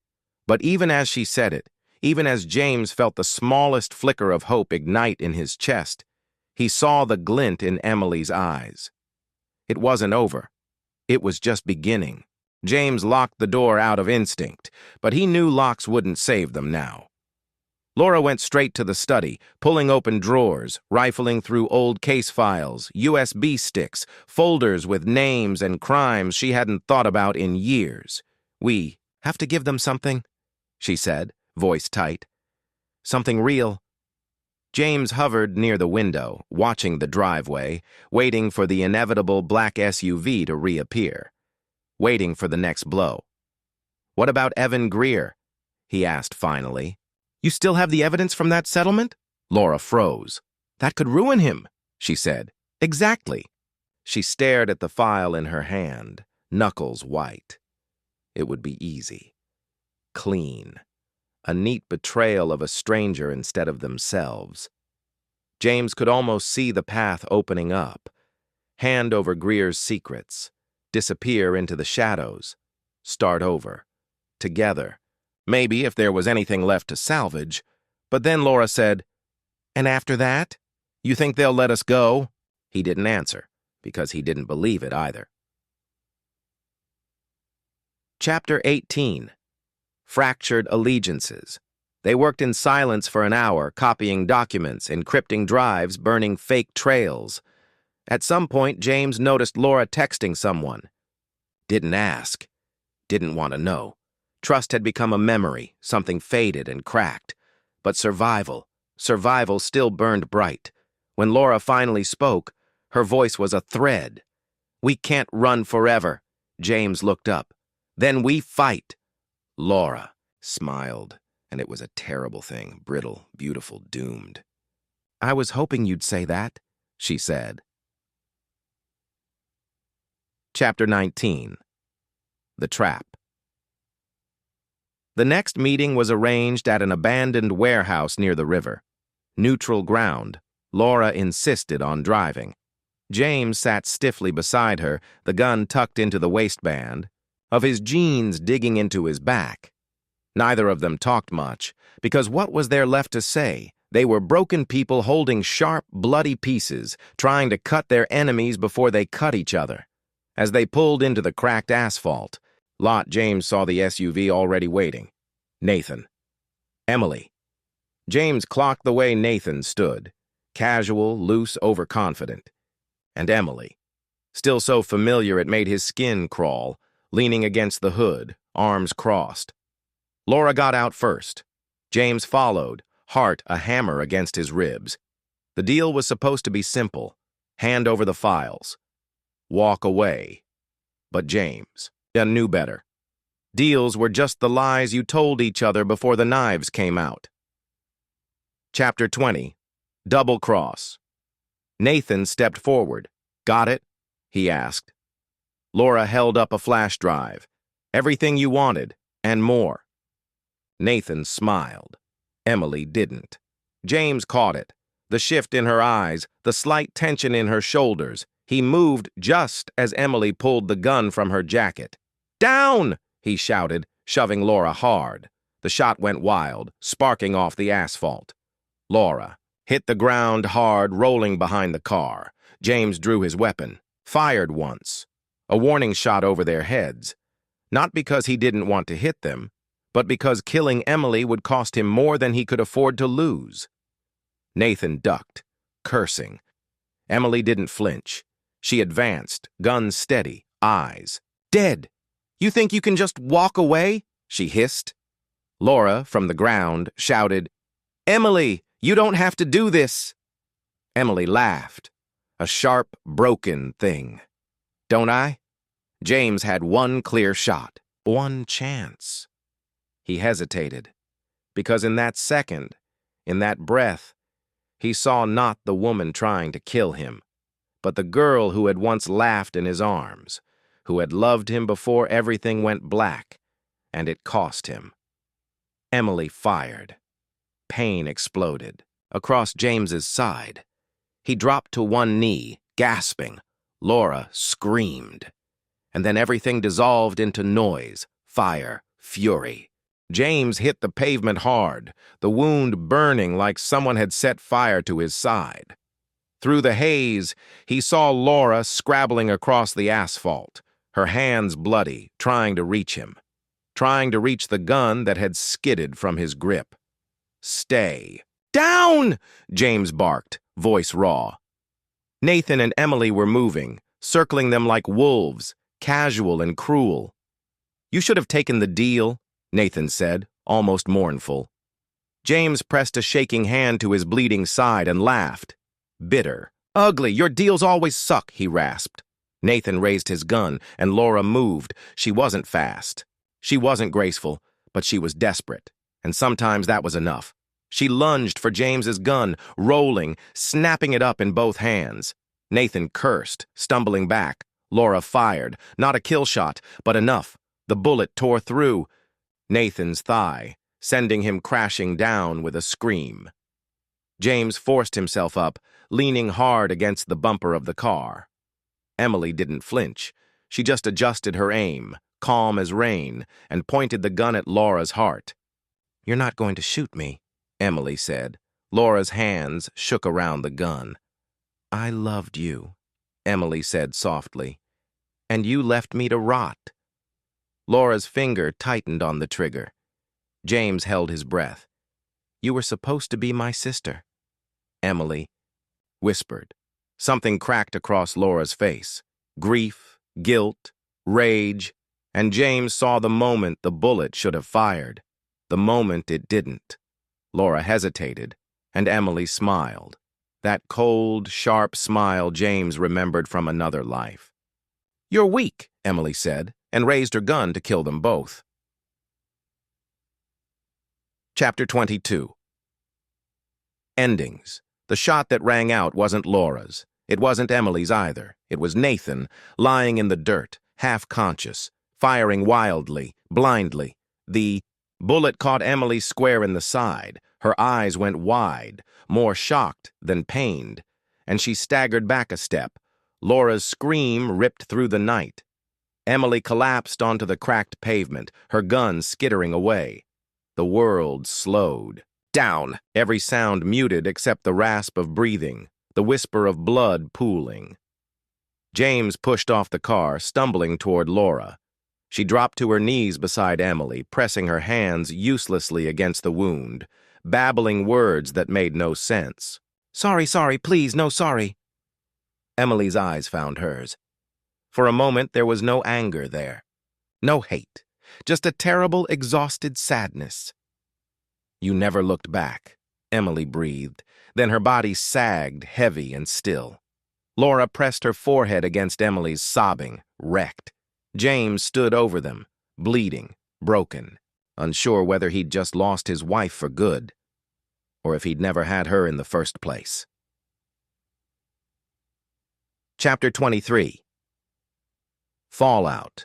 But even as she said it, even as James felt the smallest flicker of hope ignite in his chest, he saw the glint in Emily's eyes. It wasn't over. It was just beginning. James locked the door out of instinct, but he knew locks wouldn't save them now. Laura went straight to the study, pulling open drawers, rifling through old case files, USB sticks, folders with names and crimes she hadn't thought about in years. "We have to give them something," she said, voice tight. "Something real." James hovered near the window, watching the driveway, waiting for the inevitable black SUV to reappear, waiting for the next blow. "What about Evan Greer?" he asked finally. "You still have the evidence from that settlement?" Laura froze. "That could ruin him," she said. "Exactly." She stared at the file in her hand, knuckles white. It would be easy. Clean. A neat betrayal of a stranger instead of themselves. James could almost see the path opening up. Hand over Greer's secrets. Disappear into the shadows. Start over. Together. Maybe if there was anything left to salvage. But then Laura said, "And after that? You think they'll let us go?" He didn't answer, because he didn't believe it either. Chapter 18. Fractured allegiances. They worked in silence for an hour, copying documents, encrypting drives, burning fake trails. At some point, James noticed Laura texting someone. Didn't ask. Didn't want to know. Trust had become a memory, something faded and cracked. But survival still burned bright. When Laura finally spoke, her voice was a thread. "We can't run forever." James looked up. "Then we fight." Laura smiled, and it was a terrible thing, brittle, beautiful, doomed. "I was hoping you'd say that," she said. Chapter 19. The Trap. The next meeting was arranged at an abandoned warehouse near the river. Neutral ground. Laura insisted on driving. James sat stiffly beside her, the gun tucked into the waistband, of his jeans digging into his back. Neither of them talked much, because what was there left to say? They were broken people holding sharp, bloody pieces, trying to cut their enemies before they cut each other. As they pulled into the cracked asphalt, James saw the SUV already waiting. Nathan. Emily. James clocked the way Nathan stood, casual, loose, overconfident. And Emily. Still so familiar it made his skin crawl, leaning against the hood, arms crossed. Laura got out first. James followed, heart a hammer against his ribs. The deal was supposed to be simple. Hand over the files. Walk away. But James knew better. Deals were just the lies you told each other before the knives came out. Chapter 20. Double Cross. Nathan stepped forward. "Got it?" he asked. Laura held up a flash drive. "Everything you wanted, and more." Nathan smiled. Emily didn't. James caught it. The shift in her eyes, the slight tension in her shoulders. He moved just as Emily pulled the gun from her jacket. "Down!" he shouted, shoving Laura hard. The shot went wild, sparking off the asphalt. Laura hit the ground hard, rolling behind the car. James drew his weapon, fired once. A warning shot over their heads. Not because he didn't want to hit them, but because killing Emily would cost him more than he could afford to lose. Nathan ducked, cursing. Emily didn't flinch. She advanced, gun steady, eyes. "Dead! You think you can just walk away?" she hissed. Laura, from the ground, shouted, "Emily, you don't have to do this." Emily laughed. A sharp, broken thing. "Don't I?" James had one clear shot, one chance. He hesitated, because in that second, in that breath, he saw not the woman trying to kill him, but the girl who had once laughed in his arms, who had loved him before everything went black, and it cost him. Emily fired. Pain exploded across James's side. He dropped to one knee, gasping. Laura screamed. And then everything dissolved into noise, fire, fury. James hit the pavement hard, the wound burning like someone had set fire to his side. Through the haze, he saw Laura scrabbling across the asphalt, her hands bloody, trying to reach him, trying to reach the gun that had skidded from his grip. "Stay." "Down!" James barked, voice raw. Nathan and Emily were moving, circling them like wolves, casual and cruel. "You should have taken the deal," Nathan said, almost mournful. James pressed a shaking hand to his bleeding side and laughed. Bitter. "Ugly, your deals always suck," he rasped. Nathan raised his gun, and Laura moved. She wasn't fast. She wasn't graceful, but she was desperate, and sometimes that was enough. She lunged for James's gun, rolling, snapping it up in both hands. Nathan cursed, stumbling back. Laura fired, not a kill shot, but enough. The bullet tore through Nathan's thigh, sending him crashing down with a scream. James forced himself up, leaning hard against the bumper of the car. Emily didn't flinch. She just adjusted her aim, calm as rain, and pointed the gun at Laura's heart. "You're not going to shoot me," Emily said. Laura's hands shook around the gun. "I loved you," Emily said softly, "and you left me to rot." Laura's finger tightened on the trigger. James held his breath. "You were supposed to be my sister," Emily whispered. Something cracked across Laura's face. Grief, guilt, rage, and James saw the moment the bullet should have fired, the moment it didn't. Laura hesitated, and Emily smiled. That cold, sharp smile James remembered from another life. "You're weak," Emily said, and raised her gun to kill them both. Chapter 22. Endings. The shot that rang out wasn't Laura's. It wasn't Emily's either. It was Nathan, lying in the dirt, half-conscious, firing wildly, blindly. The bullet caught Emily square in the side. Her eyes went wide, more shocked than pained, and she staggered back a step. Laura's scream ripped through the night. Emily collapsed onto the cracked pavement, her gun skittering away. The world slowed. Down, every sound muted except the rasp of breathing, the whisper of blood pooling. James pushed off the car, stumbling toward Laura. She dropped to her knees beside Emily, pressing her hands uselessly against the wound, babbling words that made no sense. "Sorry, please, no sorry." Emily's eyes found hers. For a moment there was no anger there, no hate, just a terrible, exhausted sadness. "You never looked back," Emily breathed. Then her body sagged, heavy and still. Laura pressed her forehead against Emily's, sobbing, wrecked. James stood over them, bleeding, broken, unsure whether he'd just lost his wife for good, or if he'd never had her in the first place. Chapter 23. Fallout.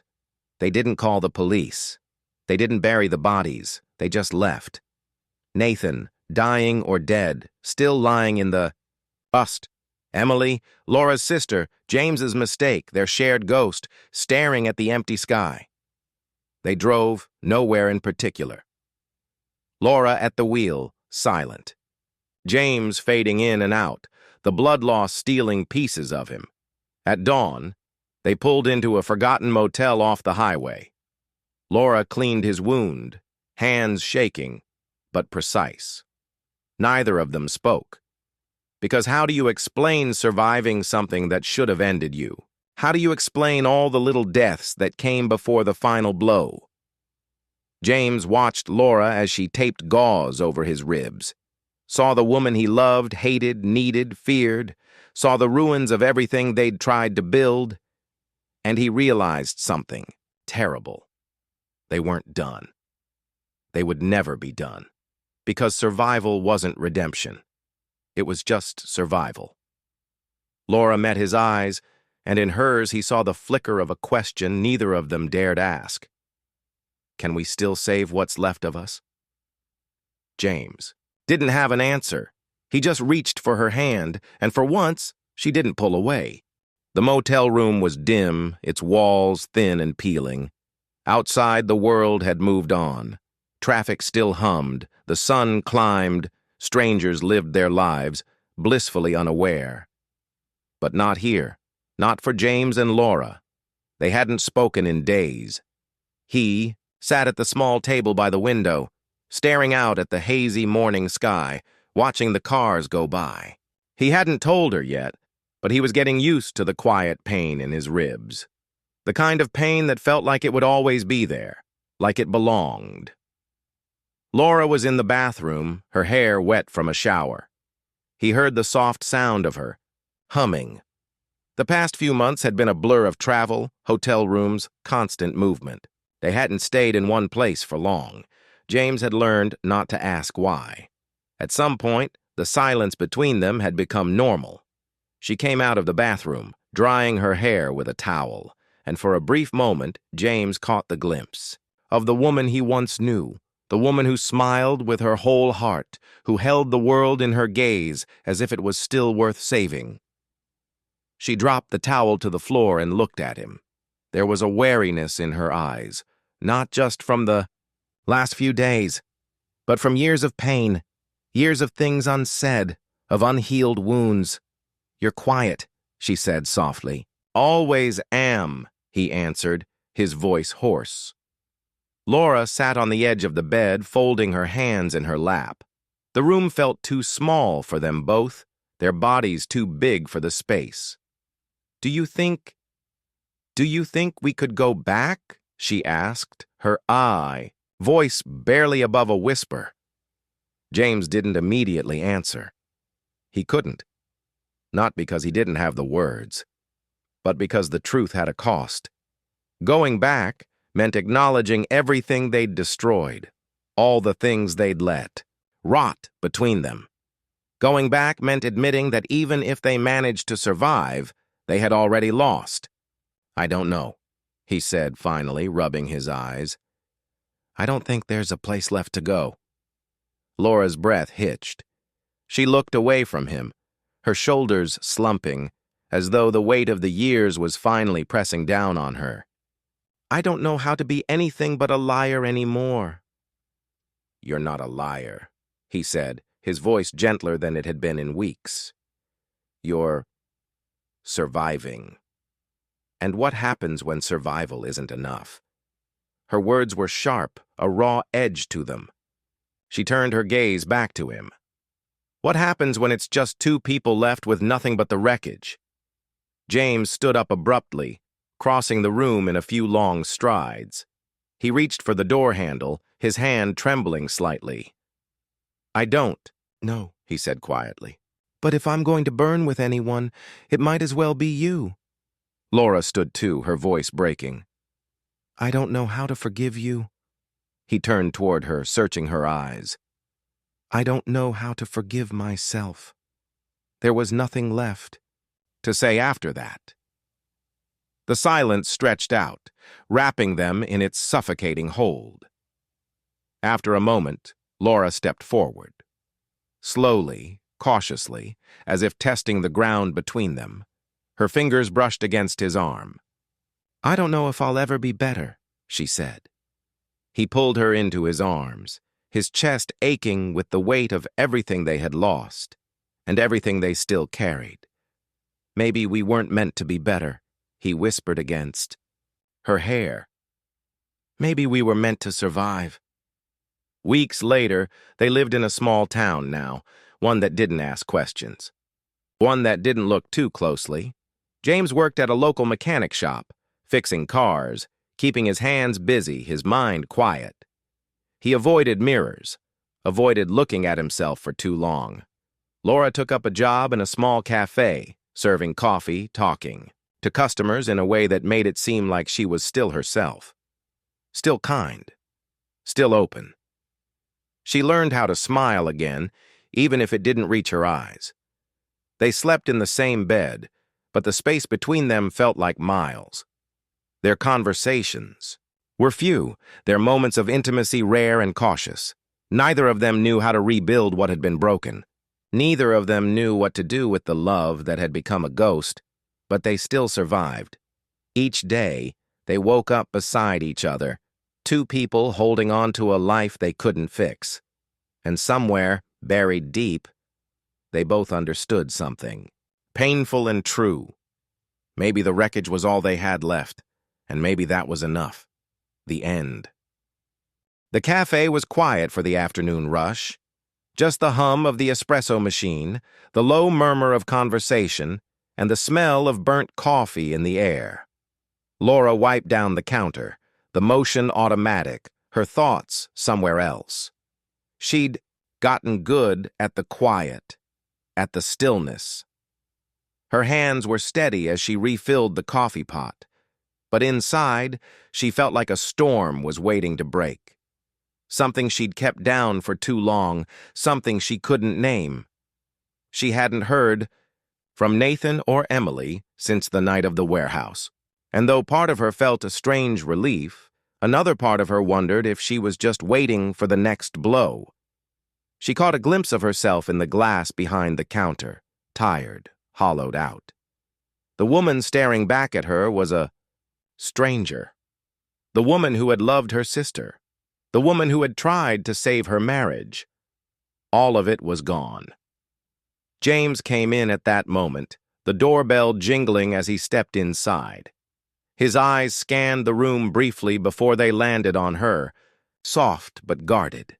They didn't call the police. They didn't bury the bodies. They just left. Nathan, dying or dead, still lying in the bust. Emily, Laura's sister, James's mistake, their shared ghost, staring at the empty sky. They drove nowhere in particular. Laura at the wheel, silent. James fading in and out, the blood loss stealing pieces of him. At dawn, they pulled into a forgotten motel off the highway. Laura cleaned his wound, hands shaking, but precise. Neither of them spoke. Because how do you explain surviving something that should have ended you? How do you explain all the little deaths that came before the final blow? James watched Laura as she taped gauze over his ribs, saw the woman he loved, hated, needed, feared, saw the ruins of everything they'd tried to build, and he realized something terrible. They weren't done. They would never be done, because survival wasn't redemption. It was just survival. Laura met his eyes, and in hers he saw the flicker of a question neither of them dared ask. Can we still save what's left of us? James didn't have an answer. He just reached for her hand, and for once, she didn't pull away. The motel room was dim, its walls thin and peeling. Outside, the world had moved on. Traffic still hummed, the sun climbed, strangers lived their lives, blissfully unaware. But not here, not for James and Laura. They hadn't spoken in days. He sat at the small table by the window, staring out at the hazy morning sky, watching the cars go by. He hadn't told her yet, but he was getting used to the quiet pain in his ribs. The kind of pain that felt like it would always be there, like it belonged. Laura was in the bathroom, her hair wet from a shower. He heard the soft sound of her, humming. The past few months had been a blur of travel, hotel rooms, constant movement. They hadn't stayed in one place for long. James had learned not to ask why. At some point, the silence between them had become normal. She came out of the bathroom, drying her hair with a towel, and for a brief moment, James caught the glimpse of the woman he once knew, the woman who smiled with her whole heart, who held the world in her gaze as if it was still worth saving. She dropped the towel to the floor and looked at him. There was a wariness in her eyes, not just from the last few days, but from years of pain, years of things unsaid, of unhealed wounds. "You're quiet," she said softly. "Always am," he answered, his voice hoarse. Laura sat on the edge of the bed, folding her hands in her lap. The room felt too small for them both, their bodies too big for the space. Do you think we could go back?" she asked, her voice barely above a whisper. James didn't immediately answer. He couldn't. Not because he didn't have the words, but because the truth had a cost. Going back meant acknowledging everything they'd destroyed, all the things they'd let rot between them. Going back meant admitting that even if they managed to survive, they had already lost. "I don't know," he said finally, rubbing his eyes. "I don't think there's a place left to go." Laura's breath hitched. She looked away from him, her shoulders slumping, as though the weight of the years was finally pressing down on her. "I don't know how to be anything but a liar anymore." "You're not a liar," he said, his voice gentler than it had been in weeks. "You're surviving. And what happens when survival isn't enough?" Her words were sharp, a raw edge to them. She turned her gaze back to him. "What happens when it's just two people left with nothing but the wreckage?" James stood up abruptly, crossing the room in a few long strides. He reached for the door handle, his hand trembling slightly. "I don't know," he said quietly. "But if I'm going to burn with anyone, it might as well be you." Laura stood too, her voice breaking. "I don't know how to forgive you." He turned toward her, searching her eyes. "I don't know how to forgive myself." There was nothing left to say after that. The silence stretched out, wrapping them in its suffocating hold. After a moment, Laura stepped forward. Slowly, cautiously, as if testing the ground between them, her fingers brushed against his arm. "I don't know if I'll ever be better," she said. He pulled her into his arms, his chest aching with the weight of everything they had lost, and everything they still carried. "Maybe we weren't meant to be better," he whispered against her hair. "Maybe we were meant to survive." Weeks later, they lived in a small town now, one that didn't ask questions. One that didn't look too closely. James worked at a local mechanic shop, fixing cars, keeping his hands busy, his mind quiet. He avoided mirrors, avoided looking at himself for too long. Laura took up a job in a small cafe, serving coffee, talking to customers in a way that made it seem like she was still herself. Still kind. Still open. She learned how to smile again, even if it didn't reach her eyes. They slept in the same bed, but the space between them felt like miles. Their conversations were few, their moments of intimacy rare and cautious. Neither of them knew how to rebuild what had been broken. Neither of them knew what to do with the love that had become a ghost, but they still survived. Each day, they woke up beside each other, two people holding on to a life they couldn't fix. And somewhere, buried deep, they both understood something. Painful and true. Maybe the wreckage was all they had left, and maybe that was enough. The end. The cafe was quiet for the afternoon rush. Just the hum of the espresso machine, the low murmur of conversation, and the smell of burnt coffee in the air. Laura wiped down the counter, the motion automatic, her thoughts somewhere else. She'd gotten good at the quiet, at the stillness. Her hands were steady as she refilled the coffee pot, but inside, she felt like a storm was waiting to break. Something she'd kept down for too long, something she couldn't name. She hadn't heard from Nathan or Emily since the night of the warehouse. And though part of her felt a strange relief, another part of her wondered if she was just waiting for the next blow. She caught a glimpse of herself in the glass behind the counter, tired, hollowed out. The woman staring back at her was a stranger. The woman who had loved her sister. The woman who had tried to save her marriage. All of it was gone. James came in at that moment, the doorbell jingling as he stepped inside. His eyes scanned the room briefly before they landed on her, soft but guarded.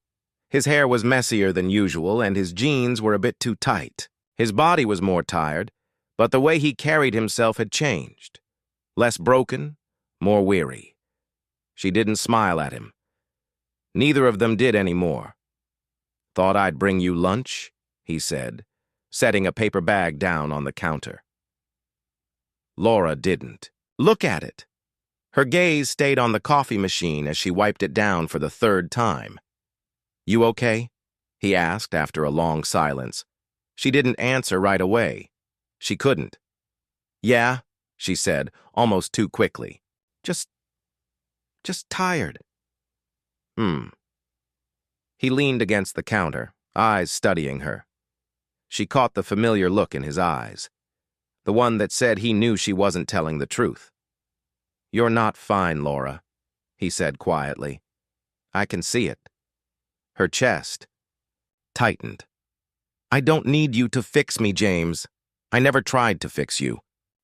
His hair was messier than usual, and his jeans were a bit too tight. His body was more tired, but the way he carried himself had changed. Less broken, more weary. She didn't smile at him. Neither of them did anymore. "Thought I'd bring you lunch," he said, setting a paper bag down on the counter. Laura didn't. Look at it. Her gaze stayed on the coffee machine as she wiped it down for the third time. "You okay?" he asked after a long silence. She didn't answer right away. She couldn't. "Yeah," she said, almost too quickly. Just tired." He leaned against the counter, eyes studying her. She caught the familiar look in his eyes, the one that said he knew she wasn't telling the truth. "You're not fine, Laura," he said quietly. "I can see it." Her chest tightened. "I don't need you to fix me, James. I never tried to fix you."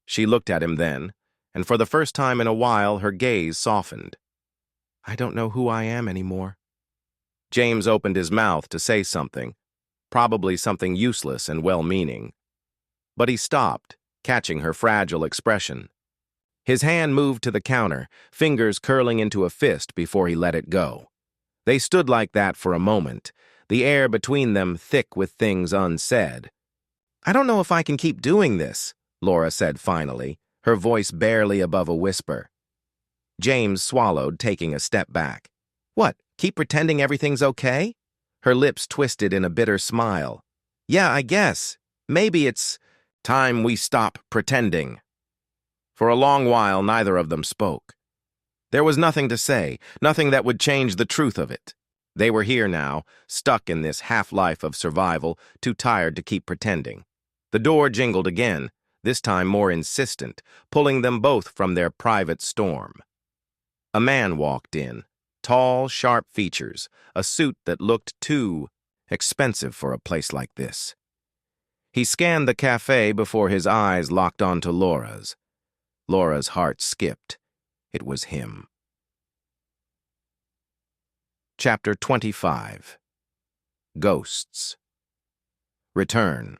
She looked at him then, and for the first time in a while her gaze softened. "I don't know who I am anymore." James opened his mouth to say something, probably something useless and well-meaning. But he stopped, catching her fragile expression. His hand moved to the counter, fingers curling into a fist before he let it go. They stood like that for a moment, the air between them thick with things unsaid. "I don't know if I can keep doing this," Laura said finally, her voice barely above a whisper. James swallowed, taking a step back. "What, keep pretending everything's okay?" Her lips twisted in a bitter smile. "Yeah, I guess. Maybe it's time we stop pretending." For a long while, neither of them spoke. There was nothing to say, nothing that would change the truth of it. They were here now, stuck in this half-life of survival, too tired to keep pretending. The door jingled again, this time more insistent, pulling them both from their private storm. A man walked in, tall, sharp features, a suit that looked too expensive for a place like this. He scanned the cafe before his eyes locked onto Laura's. Laura's heart skipped. It was him. Chapter 25. Ghosts. Return.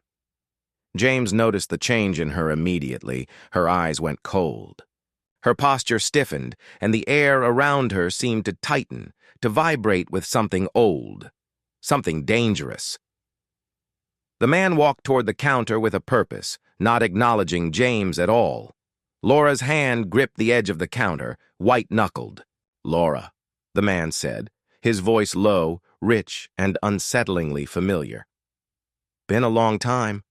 James noticed the change in her immediately. Her eyes went cold. Her posture stiffened, and the air around her seemed to tighten, to vibrate with something old, something dangerous. The man walked toward the counter with a purpose, not acknowledging James at all. Laura's hand gripped the edge of the counter, white-knuckled. "Laura," the man said, his voice low, rich, and unsettlingly familiar. "Been a long time."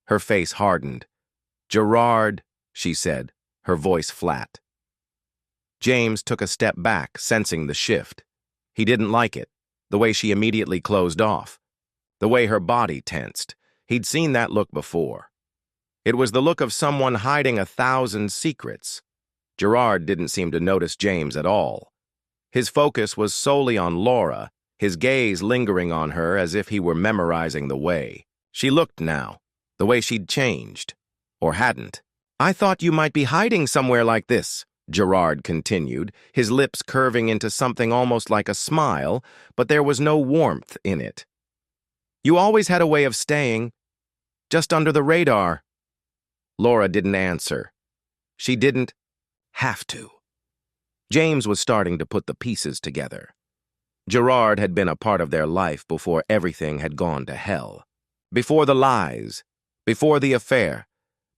Her face hardened. "Gerard," she said, her voice flat. James took a step back, sensing the shift. He didn't like it, the way she immediately closed off, the way her body tensed. He'd seen that look before. It was the look of someone hiding 1,000 secrets. Gerard didn't seem to notice James at all. His focus was solely on Laura, his gaze lingering on her as if he were memorizing the way. She looked now, the way she'd changed, or hadn't. "I thought you might be hiding somewhere like this," Gerard continued, his lips curving into something almost like a smile, but there was no warmth in it. "You always had a way of staying, just under the radar." Laura didn't answer. She didn't have to. James was starting to put the pieces together. Gerard had been a part of their life before everything had gone to hell. Before the lies, before the affair,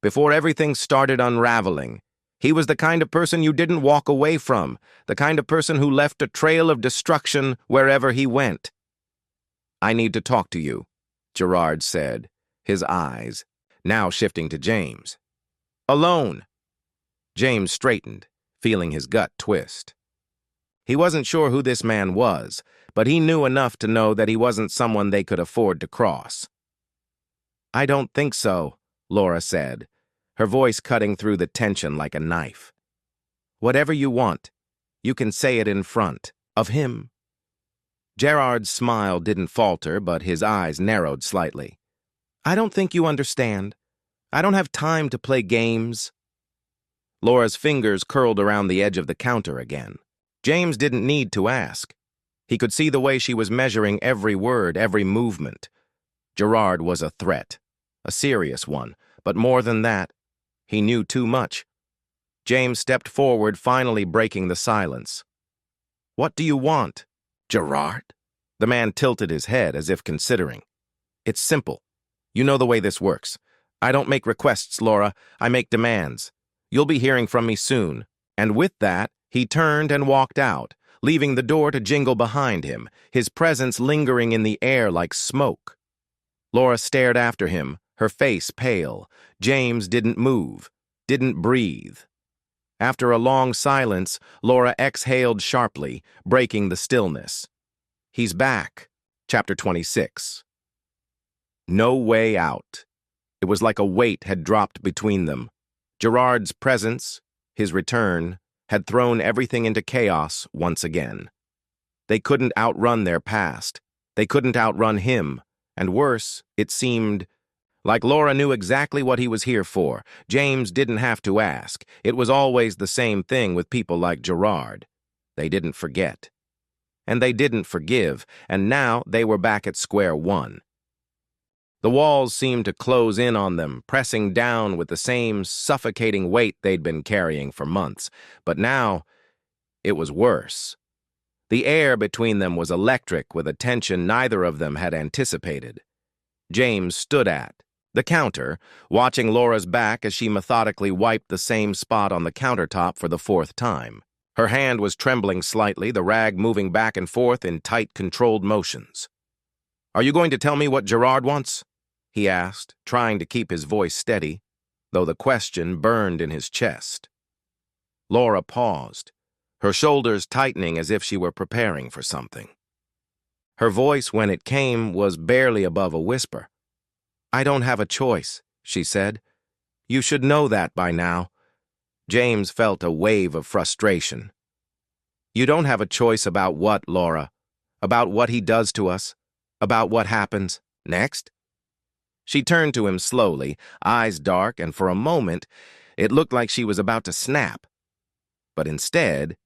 before everything started unraveling. He was the kind of person you didn't walk away from, the kind of person who left a trail of destruction wherever he went. "I need to talk to you," Gerard said, his eyes now shifting to James. "Alone." James straightened, feeling his gut twist. He wasn't sure who this man was, but he knew enough to know that he wasn't someone they could afford to cross. "I don't think so," Laura said, her voice cutting through the tension like a knife. "Whatever you want, you can say it in front of him." Gerard's smile didn't falter, but his eyes narrowed slightly. "I don't think you understand. I don't have time to play games." Laura's fingers curled around the edge of the counter again. James didn't need to ask. He could see the way she was measuring every word, every movement. Gerard was a threat, a serious one, but more than that, he knew too much. James stepped forward, finally breaking the silence. "What do you want?" "Gerard?" The man tilted his head as if considering. "It's simple. You know the way this works. I don't make requests, Laura. I make demands. You'll be hearing from me soon." And with that, he turned and walked out, leaving the door to jingle behind him, his presence lingering in the air like smoke. Laura stared after him, her face pale. James didn't move, didn't breathe. After a long silence, Laura exhaled sharply, breaking the stillness. He's back. Chapter 26. No way out. It was like a weight had dropped between them. Gerard's presence, his return, had thrown everything into chaos once again. They couldn't outrun their past. They couldn't outrun him. And worse, it seemed like Laura knew exactly what he was here for. James didn't have to ask. It was always the same thing with people like Gerard. They didn't forget. And they didn't forgive, and now they were back at square one. The walls seemed to close in on them, pressing down with the same suffocating weight they'd been carrying for months. But now, it was worse. The air between them was electric with a tension neither of them had anticipated. James stood at the counter, watching Laura's back as she methodically wiped the same spot on the countertop for the 4th time. Her hand was trembling slightly, the rag moving back and forth in tight, controlled motions. "Are you going to tell me what Gerard wants?" he asked, trying to keep his voice steady, though the question burned in his chest. Laura paused, her shoulders tightening as if she were preparing for something. Her voice, when it came, was barely above a whisper. "I don't have a choice," she said. "You should know that by now." James felt a wave of frustration. "You don't have a choice about what, Laura? About what he does to us? About what happens next?" She turned to him slowly, eyes dark, and for a moment, it looked like she was about to snap. But instead,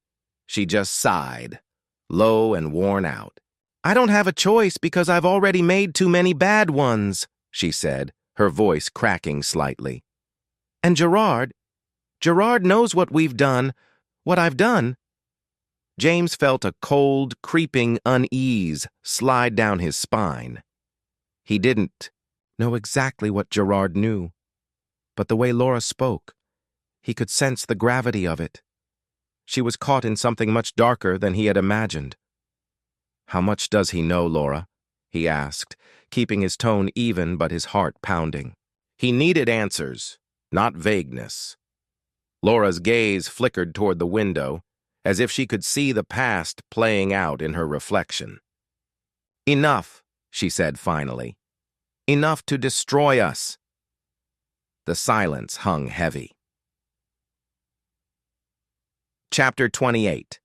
she just sighed, low and worn out. "I don't have a choice because I've already made too many bad ones," she said, her voice cracking slightly. "And Gerard, Gerard knows what we've done, what I've done. James felt a cold, creeping unease slide down his spine. He didn't know exactly what Gerard knew, but the way Laura spoke, he could sense the gravity of it. She was caught in something much darker than he had imagined. "How much does he know, Laura?" he asked, keeping his tone even but his heart pounding. He needed answers, not vagueness. Laura's gaze flickered toward the window, as if she could see the past playing out in her reflection. "Enough," she said finally. "Enough to destroy us." The silence hung heavy. Chapter 28.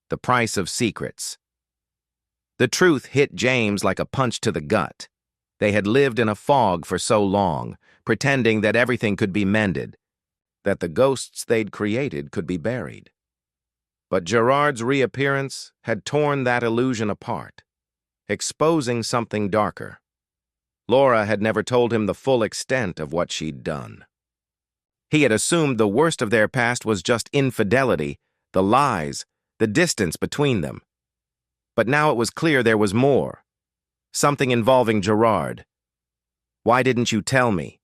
The Price of Secrets. The truth hit James like a punch to the gut. They had lived in a fog for so long, pretending that everything could be mended, that the ghosts they'd created could be buried. But Gerard's reappearance had torn that illusion apart, exposing something darker. Laura had never told him the full extent of what she'd done. He had assumed the worst of their past was just infidelity, the lies, the distance between them. But now it was clear there was more, something involving Gerard. "Why didn't you tell me?"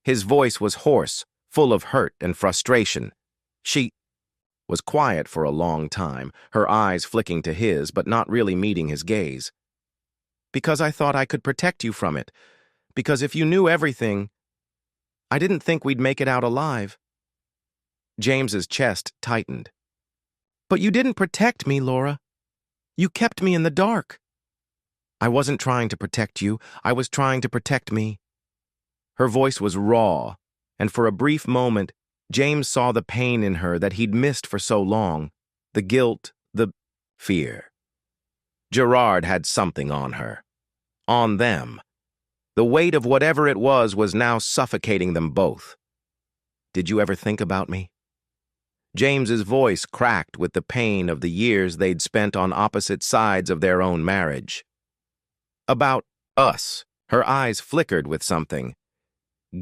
His voice was hoarse, full of hurt and frustration. She was quiet for a long time, her eyes flicking to his but not really meeting his gaze. "Because I thought I could protect you from it. Because if you knew everything, I didn't think we'd make it out alive." James's chest tightened. "But you didn't protect me, Laura. You kept me in the dark." "I wasn't trying to protect you. I was trying to protect me." Her voice was raw, and for a brief moment, James saw the pain in her that he'd missed for so long, the guilt, the fear. Gerard had something on her. On them. The weight of whatever it was now suffocating them both. "Did you ever think about me?" James's voice cracked with the pain of the years they'd spent on opposite sides of their own marriage. "About us." Her eyes flickered with something.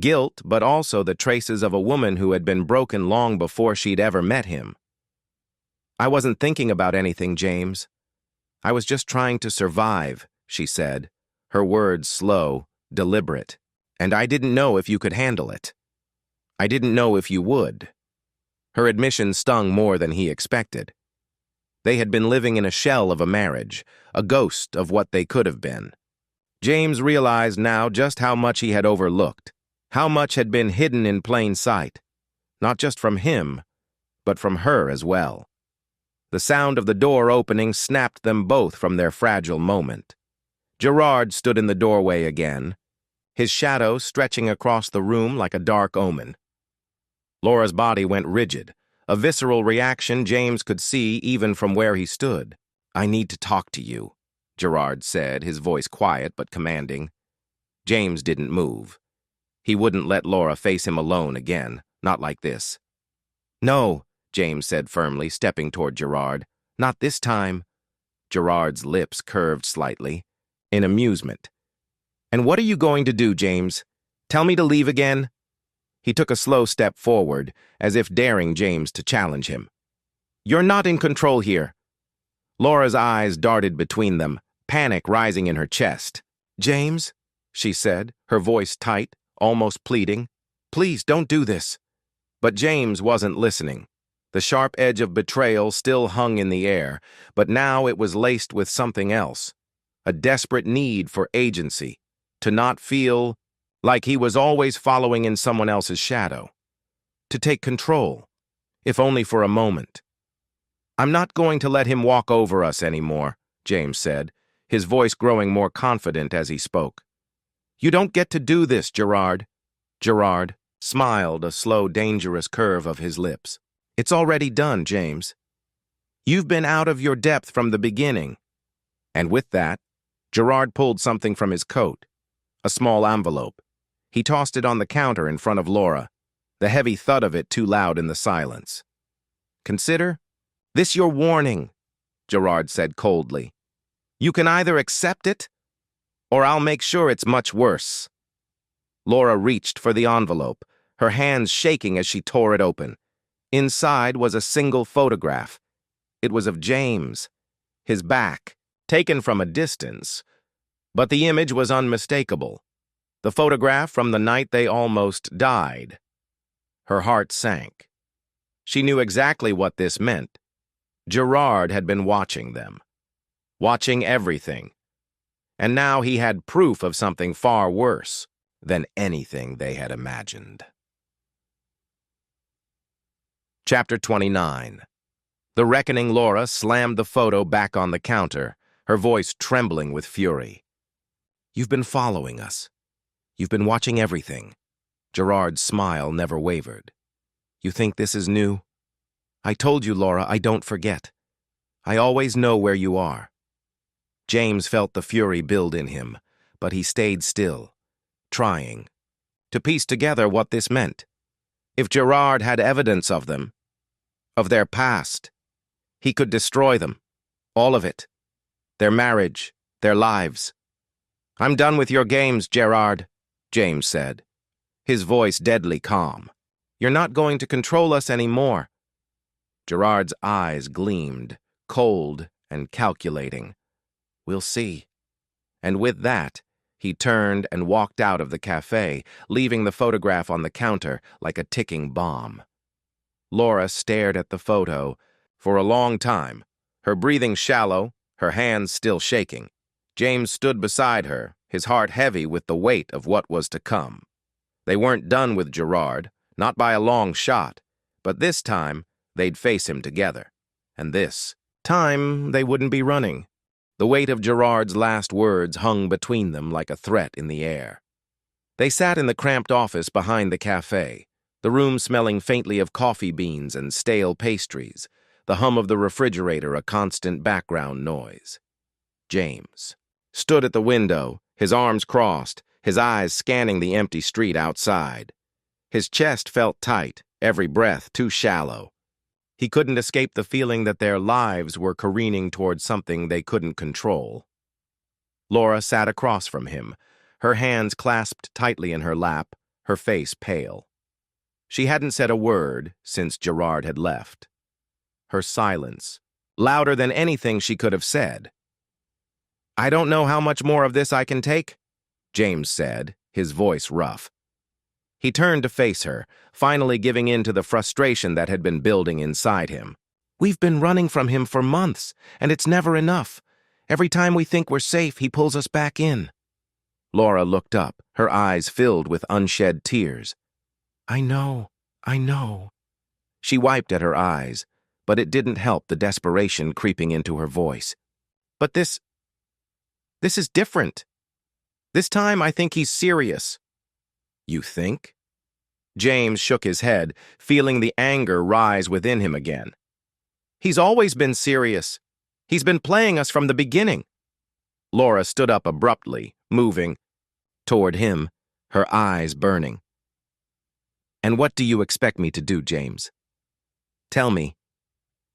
Guilt, but also the traces of a woman who had been broken long before she'd ever met him. "I wasn't thinking about anything, James. I was just trying to survive," she said, her words slow, deliberate. "And I didn't know if you could handle it. I didn't know if you would." Her admission stung more than he expected. They had been living in a shell of a marriage, a ghost of what they could have been. James realized now just how much he had overlooked, how much had been hidden in plain sight, not just from him, but from her as well. The sound of the door opening snapped them both from their fragile moment. Gerard stood in the doorway again, his shadow stretching across the room like a dark omen. Laura's body went rigid, a visceral reaction James could see even from where he stood. "I need to talk to you," Gerard said, his voice quiet but commanding. James didn't move. He wouldn't let Laura face him alone again, not like this. "No," James said firmly, stepping toward Gerard. "Not this time." Gerard's lips curved slightly, in amusement. "And what are you going to do, James? Tell me to leave again?" He took a slow step forward, as if daring James to challenge him. "You're not in control here." Laura's eyes darted between them, panic rising in her chest. "James," she said, her voice tight, almost pleading, "please don't do this." But James wasn't listening. The sharp edge of betrayal still hung in the air, but now it was laced with something else. A desperate need for agency, to not feel like he was always following in someone else's shadow. To take control, if only for a moment. "I'm not going to let him walk over us anymore," James said, his voice growing more confident as he spoke. "You don't get to do this, Gerard." Gerard smiled, a slow, dangerous curve of his lips. "It's already done, James. You've been out of your depth from the beginning." And with that, Gerard pulled something from his coat, a small envelope. He tossed it on the counter in front of Laura, the heavy thud of it too loud in the silence. "Consider this your warning," Gerard said coldly. "You can either accept it, or I'll make sure it's much worse." Laura reached for the envelope, her hands shaking as she tore it open. Inside was a single photograph. It was of James, his back, taken from a distance, but the image was unmistakable. The photograph from the night they almost died. Her heart sank. She knew exactly what this meant. Gerard had been watching them, watching everything, and now he had proof of something far worse than anything they had imagined. Chapter 29. The reckoning Laura slammed the photo back on the counter, her voice trembling with fury. "You've been following us. You've been watching everything." Gerard's smile never wavered. "You think this is new? I told you, Laura, I don't forget. I always know where you are." James felt the fury build in him, but he stayed still, trying to piece together what this meant. If Gerard had evidence of them, of their past, he could destroy them, all of it, their marriage, their lives. "I'm done with your games, Gerard," James said, his voice deadly calm. "You're not going to control us anymore." Gerard's eyes gleamed, cold and calculating. "We'll see." And with that, he turned and walked out of the cafe, leaving the photograph on the counter like a ticking bomb. Laura stared at the photo for a long time, her breathing shallow, her hands still shaking. James stood beside her, his heart heavy with the weight of what was to come. They weren't done with Gerard, not by a long shot, but this time they'd face him together. And this time they wouldn't be running. The weight of Gerard's last words hung between them like a threat in the air. They sat in the cramped office behind the cafe, the room smelling faintly of coffee beans and stale pastries, the hum of the refrigerator a constant background noise. James stood at the window, his arms crossed, his eyes scanning the empty street outside. His chest felt tight, every breath too shallow. He couldn't escape the feeling that their lives were careening towards something they couldn't control. Laura sat across from him, her hands clasped tightly in her lap, her face pale. She hadn't said a word since Gerard had left. Her silence, louder than anything she could have said. "I don't know how much more of this I can take," James said, his voice rough. He turned to face her, finally giving in to the frustration that had been building inside him. "We've been running from him for months, and it's never enough. Every time we think we're safe, he pulls us back in." Laura looked up, her eyes filled with unshed tears. I know. She wiped at her eyes, but it didn't help the desperation creeping into her voice. "But this is different. This time I think he's serious." "You think?" James shook his head, feeling the anger rise within him again. "He's always been serious. He's been playing us from the beginning." Laura stood up abruptly, moving toward him, her eyes burning. "And what do you expect me to do, James? Tell me.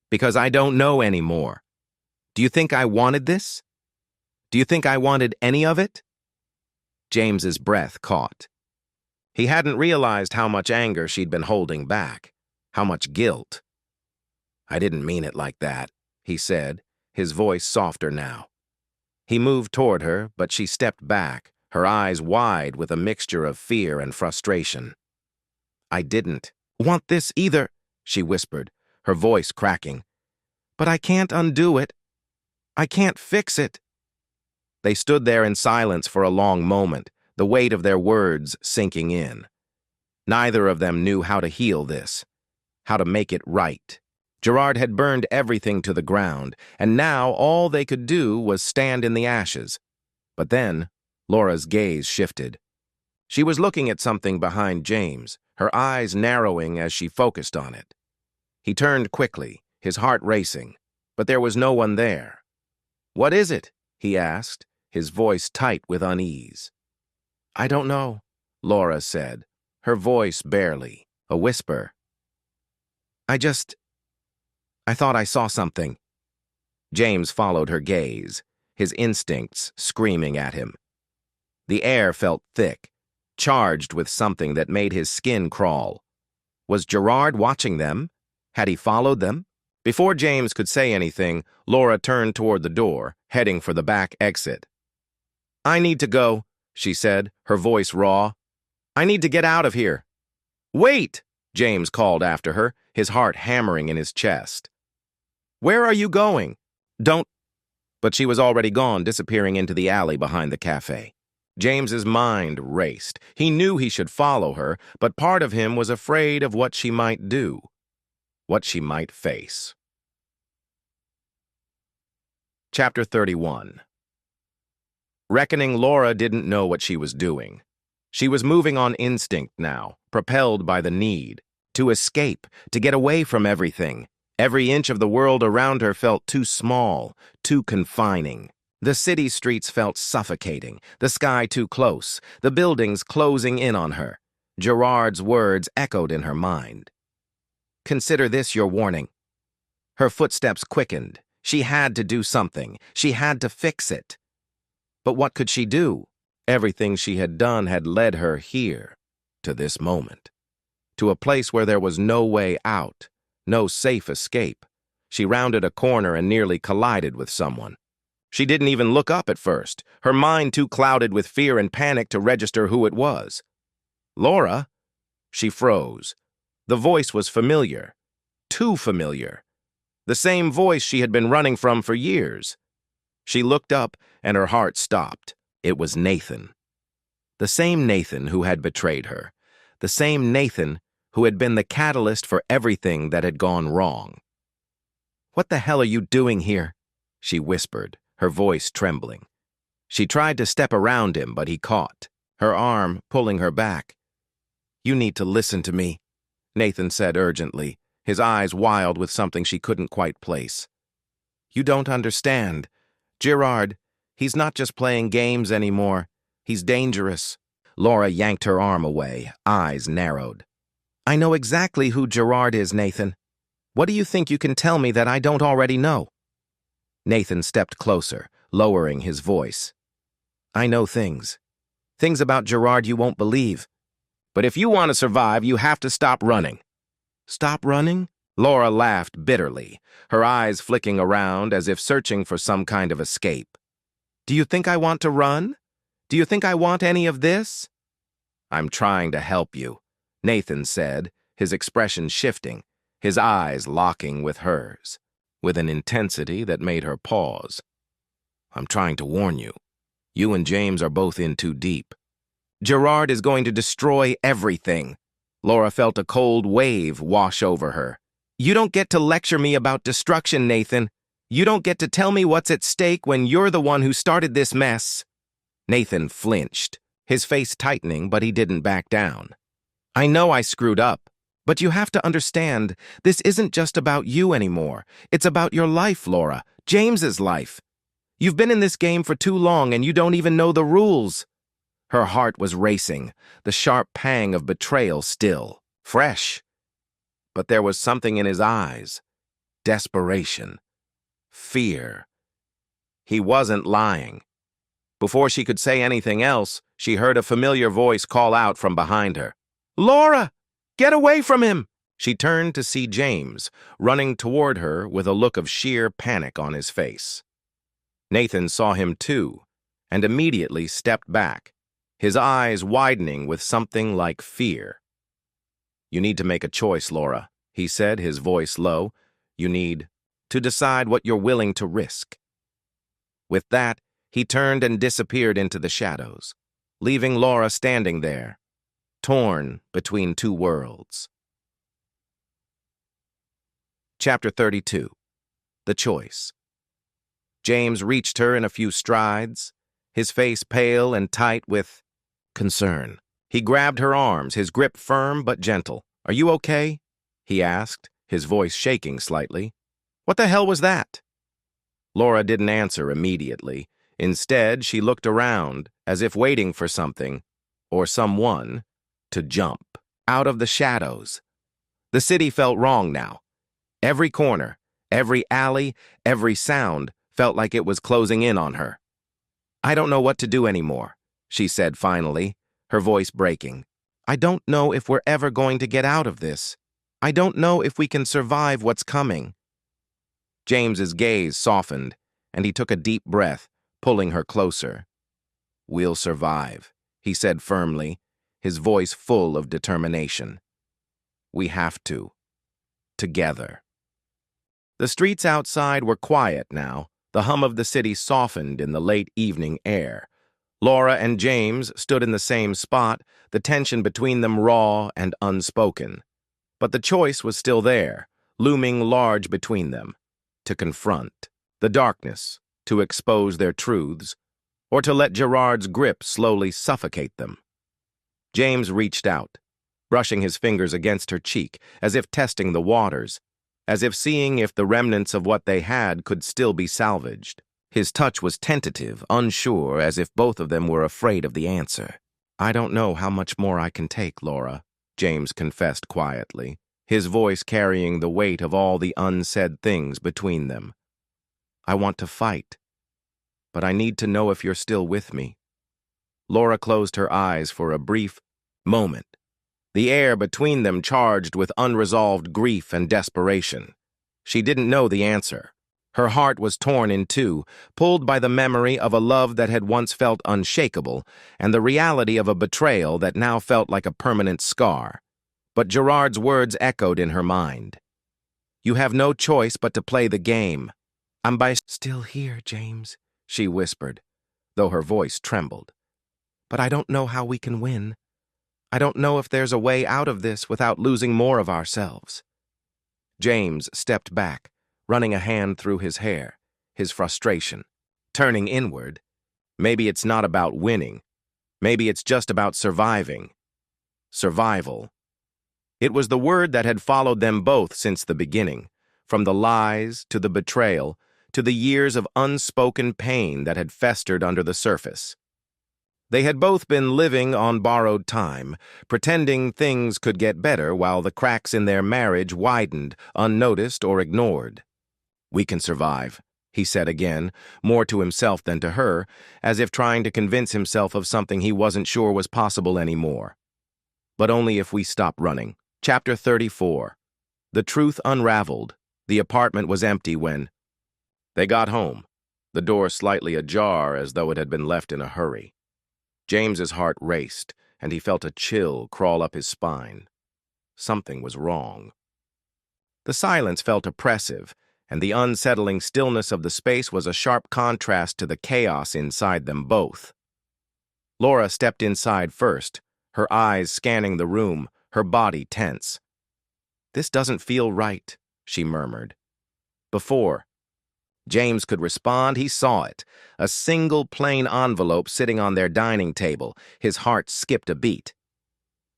Because I don't know anymore. Do you think I wanted this? Do you think I wanted any of it?" James's breath caught. He hadn't realized how much anger she'd been holding back, how much guilt. "I didn't mean it like that," he said, his voice softer now. He moved toward her, but she stepped back, her eyes wide with a mixture of fear and frustration. "I didn't want this either," she whispered, her voice cracking. "But I can't undo it. I can't fix it." They stood there in silence for a long moment, the weight of their words sinking in. Neither of them knew how to heal this, how to make it right. Gerard had burned everything to the ground, and now all they could do was stand in the ashes. But then, Laura's gaze shifted. She was looking at something behind James, her eyes narrowing as she focused on it. He turned quickly, his heart racing, but there was no one there. "What is it?" he asked, his voice tight with unease. "I don't know," Laura said, her voice barely, a whisper. I thought I saw something." James followed her gaze, his instincts screaming at him. The air felt thick, charged with something that made his skin crawl. Was Gerard watching them? Had he followed them? Before James could say anything, Laura turned toward the door, heading for the back exit. "I need to go," she said, her voice raw. "I need to get out of here." "Wait!" James called after her, his heart hammering in his chest. "Where are you going?" "Don't—" But she was already gone, disappearing into the alley behind the cafe. James's mind raced. He knew he should follow her, but part of him was afraid of what she might do, what she might face. Chapter 31. Reckoning Laura didn't know what she was doing. She was moving on instinct now, propelled by the need to escape, to get away from everything. Every inch of the world around her felt too small, too confining. The city streets felt suffocating, the sky too close, the buildings closing in on her. Gerard's words echoed in her mind. "Consider this your warning." Her footsteps quickened. She had to do something. She had to fix it. But what could she do? Everything she had done had led her here, to this moment, to a place where there was no way out, no safe escape. She rounded a corner and nearly collided with someone. She didn't even look up at first, her mind too clouded with fear and panic to register who it was. "Laura?" She froze. The voice was familiar. Too familiar. The same voice she had been running from for years. She looked up, and her heart stopped. It was Nathan. The same Nathan who had betrayed her. The same Nathan who had been the catalyst for everything that had gone wrong. "What the hell are you doing here?" she whispered, her voice trembling. She tried to step around him, but he caught, her arm pulling her back. "You need to listen to me," Nathan said urgently, his eyes wild with something she couldn't quite place. "You don't understand. Gerard, he's not just playing games anymore. He's dangerous." Laura yanked her arm away, eyes narrowed. "I know exactly who Gerard is, Nathan. What do you think you can tell me that I don't already know?" Nathan stepped closer, lowering his voice. "I know things. Things about Gerard you won't believe. But if you want to survive, you have to stop running." "Stop running?" Laura laughed bitterly, her eyes flicking around as if searching for some kind of escape. "Do you think I want to run? Do you think I want any of this?" "I'm trying to help you," Nathan said, his expression shifting, his eyes locking with hers, with an intensity that made her pause. "I'm trying to warn you. You and James are both in too deep. Gerard is going to destroy everything." Laura felt a cold wave wash over her. "You don't get to lecture me about destruction, Nathan. You don't get to tell me what's at stake when you're the one who started this mess." Nathan flinched, his face tightening, but he didn't back down. "I know I screwed up, but you have to understand, this isn't just about you anymore. It's about your life, Laura, James's life. You've been in this game for too long and you don't even know the rules." Her heart was racing, the sharp pang of betrayal still, fresh. But there was something in his eyes. Desperation. Fear. He wasn't lying. Before she could say anything else, she heard a familiar voice call out from behind her. "Laura! Get away from him!" She turned to see James, running toward her with a look of sheer panic on his face. Nathan saw him too, and immediately stepped back, his eyes widening with something like fear. "You need to make a choice, Laura," he said, his voice low. "You need to decide what you're willing to risk." With that, he turned and disappeared into the shadows, leaving Laura standing there, torn between two worlds. Chapter 32. The Choice. James reached her in a few strides, his face pale and tight with concern. He grabbed her arms, his grip firm but gentle. "Are you okay?" he asked, his voice shaking slightly. "What the hell was that?" Laura didn't answer immediately. Instead, she looked around, as if waiting for something, or someone, to jump out of the shadows. The city felt wrong now. Every corner, every alley, every sound felt like it was closing in on her. "I don't know what to do anymore," she said finally, her voice breaking. "I don't know if we're ever going to get out of this. I don't know if we can survive what's coming." James's gaze softened, and he took a deep breath, pulling her closer. "We'll survive," he said firmly, his voice full of determination. "We have to. Together." The streets outside were quiet now. The hum of the city softened in the late evening air. Laura and James stood in the same spot, the tension between them raw and unspoken. But the choice was still there, looming large between them. To confront the darkness, to expose their truths, or to let Gerard's grip slowly suffocate them. James reached out, brushing his fingers against her cheek, as if testing the waters, as if seeing if the remnants of what they had could still be salvaged. His touch was tentative, unsure, as if both of them were afraid of the answer. "I don't know how much more I can take, Laura," James confessed quietly, his voice carrying the weight of all the unsaid things between them. "I want to fight, but I need to know if you're still with me." Laura closed her eyes for a brief moment, the air between them charged with unresolved grief and desperation. She didn't know the answer. Her heart was torn in two, pulled by the memory of a love that had once felt unshakable and the reality of a betrayal that now felt like a permanent scar. But Gerard's words echoed in her mind. "You have no choice but to play the game. I'm still here, James," she whispered, though her voice trembled. "But I don't know how we can win. I don't know if there's a way out of this without losing more of ourselves." James stepped back, running a hand through his hair, his frustration. Turning inward, maybe it's not about winning. Maybe it's just about surviving. Survival. It was the word that had followed them both since the beginning, from the lies to the betrayal to the years of unspoken pain that had festered under the surface. They had both been living on borrowed time, pretending things could get better while the cracks in their marriage widened, unnoticed or ignored. "We can survive," he said again, more to himself than to her, as if trying to convince himself of something he wasn't sure was possible anymore. "But only if we stop running." Chapter 34. The truth unraveled. The apartment was empty when they got home, the door slightly ajar as though it had been left in a hurry. James's heart raced, and he felt a chill crawl up his spine. Something was wrong. The silence felt oppressive, and the unsettling stillness of the space was a sharp contrast to the chaos inside them both. Laura stepped inside first, her eyes scanning the room, her body tense. "This doesn't feel right," she murmured. Before James could respond, he saw it, a single plain envelope sitting on their dining table. His heart skipped a beat.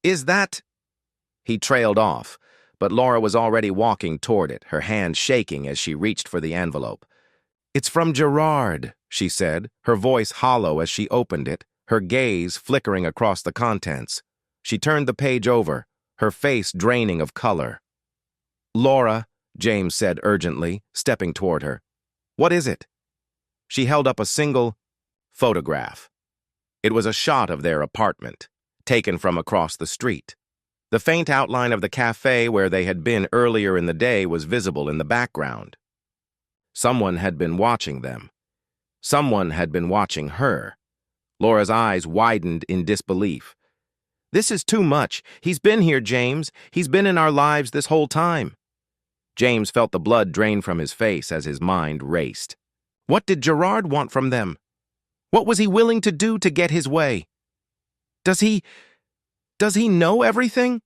"Is that—" He trailed off, but Laura was already walking toward it, her hand shaking as she reached for the envelope. "It's from Gerard," she said, her voice hollow as she opened it, her gaze flickering across the contents. She turned the page over, her face draining of color. "Laura," James said urgently, stepping toward her. "What is it?" She held up a single photograph. It was a shot of their apartment, taken from across the street. The faint outline of the cafe where they had been earlier in the day was visible in the background. Someone had been watching them. Someone had been watching her. Laura's eyes widened in disbelief. "This is too much. He's been here, James. He's been in our lives this whole time." James felt the blood drain from his face as his mind raced. What did Gerard want from them? What was he willing to do to get his way? Does he know everything?"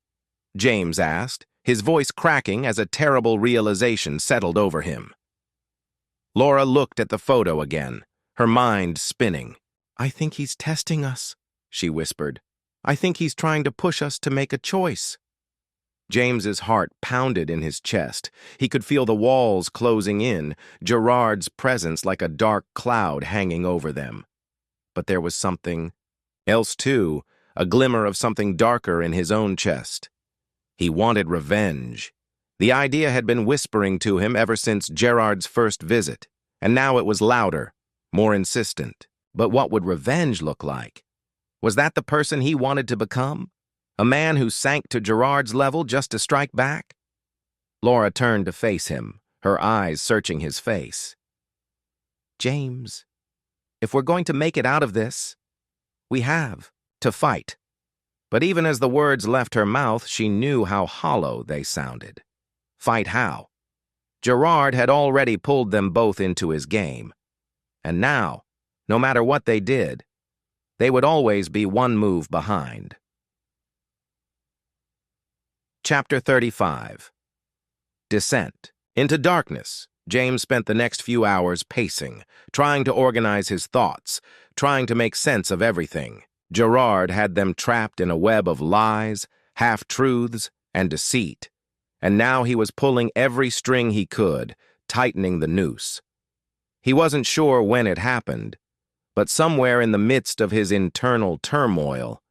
James asked, his voice cracking as a terrible realization settled over him. Laura looked at the photo again, her mind spinning. "I think he's testing us," she whispered. "I think he's trying to push us to make a choice." James's heart pounded in his chest. He could feel the walls closing in, Gerard's presence like a dark cloud hanging over them. But there was something else too, a glimmer of something darker in his own chest. He wanted revenge. The idea had been whispering to him ever since Gerard's first visit, and now it was louder, more insistent. But what would revenge look like? Was that the person he wanted to become? A man who sank to Gerard's level just to strike back? Laura turned to face him, her eyes searching his face. James, if we're going to make it out of this, we have to fight. But even as the words left her mouth, she knew how hollow they sounded. Fight how? Gerard had already pulled them both into his game. And now, no matter what they did, they would always be one move behind. Chapter 35. Descent. Into darkness, James spent the next few hours pacing, trying to organize his thoughts, trying to make sense of everything. Gerard had them trapped in a web of lies, half-truths, and deceit. And now he was pulling every string he could, tightening the noose. He wasn't sure when it happened, but somewhere in the midst of his internal turmoil,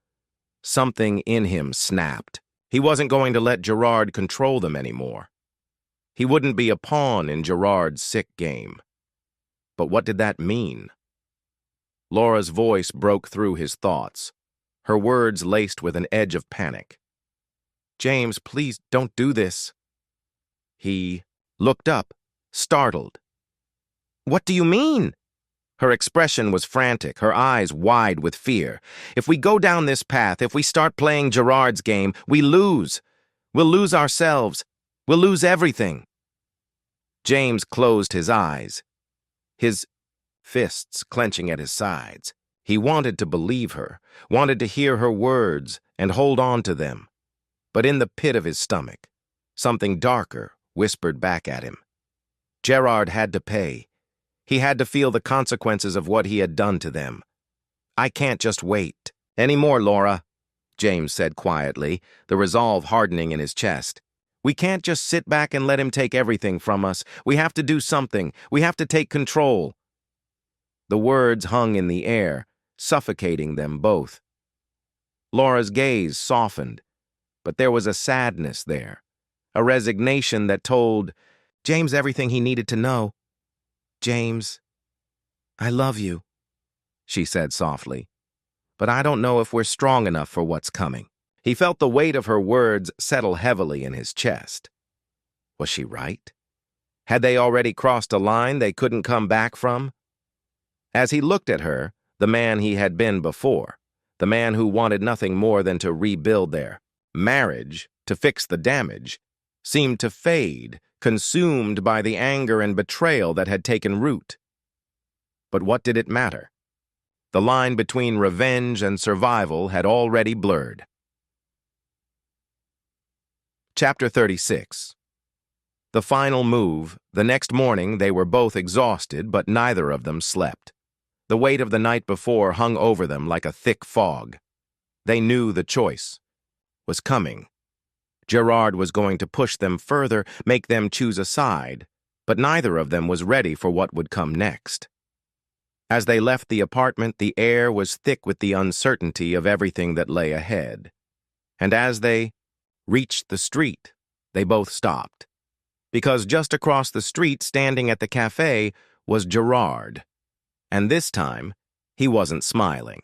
something in him snapped. He wasn't going to let Gerard control them anymore. He wouldn't be a pawn in Gerard's sick game. But what did that mean? Laura's voice broke through his thoughts, her words laced with an edge of panic. James, please don't do this. He looked up, startled. What do you mean? Her expression was frantic, her eyes wide with fear. If we go down this path, if we start playing Gerard's game, we lose. We'll lose ourselves. We'll lose everything. James closed his eyes, his fists clenching at his sides. He wanted to believe her, wanted to hear her words and hold on to them. But in the pit of his stomach, something darker whispered back at him. Gerard had to pay. He had to feel the consequences of what he had done to them. I can't just wait. Any more, Laura, James said quietly, the resolve hardening in his chest. We can't just sit back and let him take everything from us. We have to do something. We have to take control. The words hung in the air, suffocating them both. Laura's gaze softened, but there was a sadness there, a resignation that told James everything he needed to know. James, I love you, she said softly, but I don't know if we're strong enough for what's coming. He felt the weight of her words settle heavily in his chest. Was she right? Had they already crossed a line they couldn't come back from? As he looked at her, the man he had been before, the man who wanted nothing more than to rebuild their marriage, to fix the damage, seemed to fade, consumed by the anger and betrayal that had taken root. But what did it matter? The line between revenge and survival had already blurred. Chapter 36. The final move. The next morning they were both exhausted, but neither of them slept. The weight of the night before hung over them like a thick fog. They knew the choice was coming. Gerard was going to push them further, make them choose a side, but neither of them was ready for what would come next. As they left the apartment, the air was thick with the uncertainty of everything that lay ahead. And as they reached the street, they both stopped. Because just across the street, standing at the cafe, was Gerard. And this time, he wasn't smiling.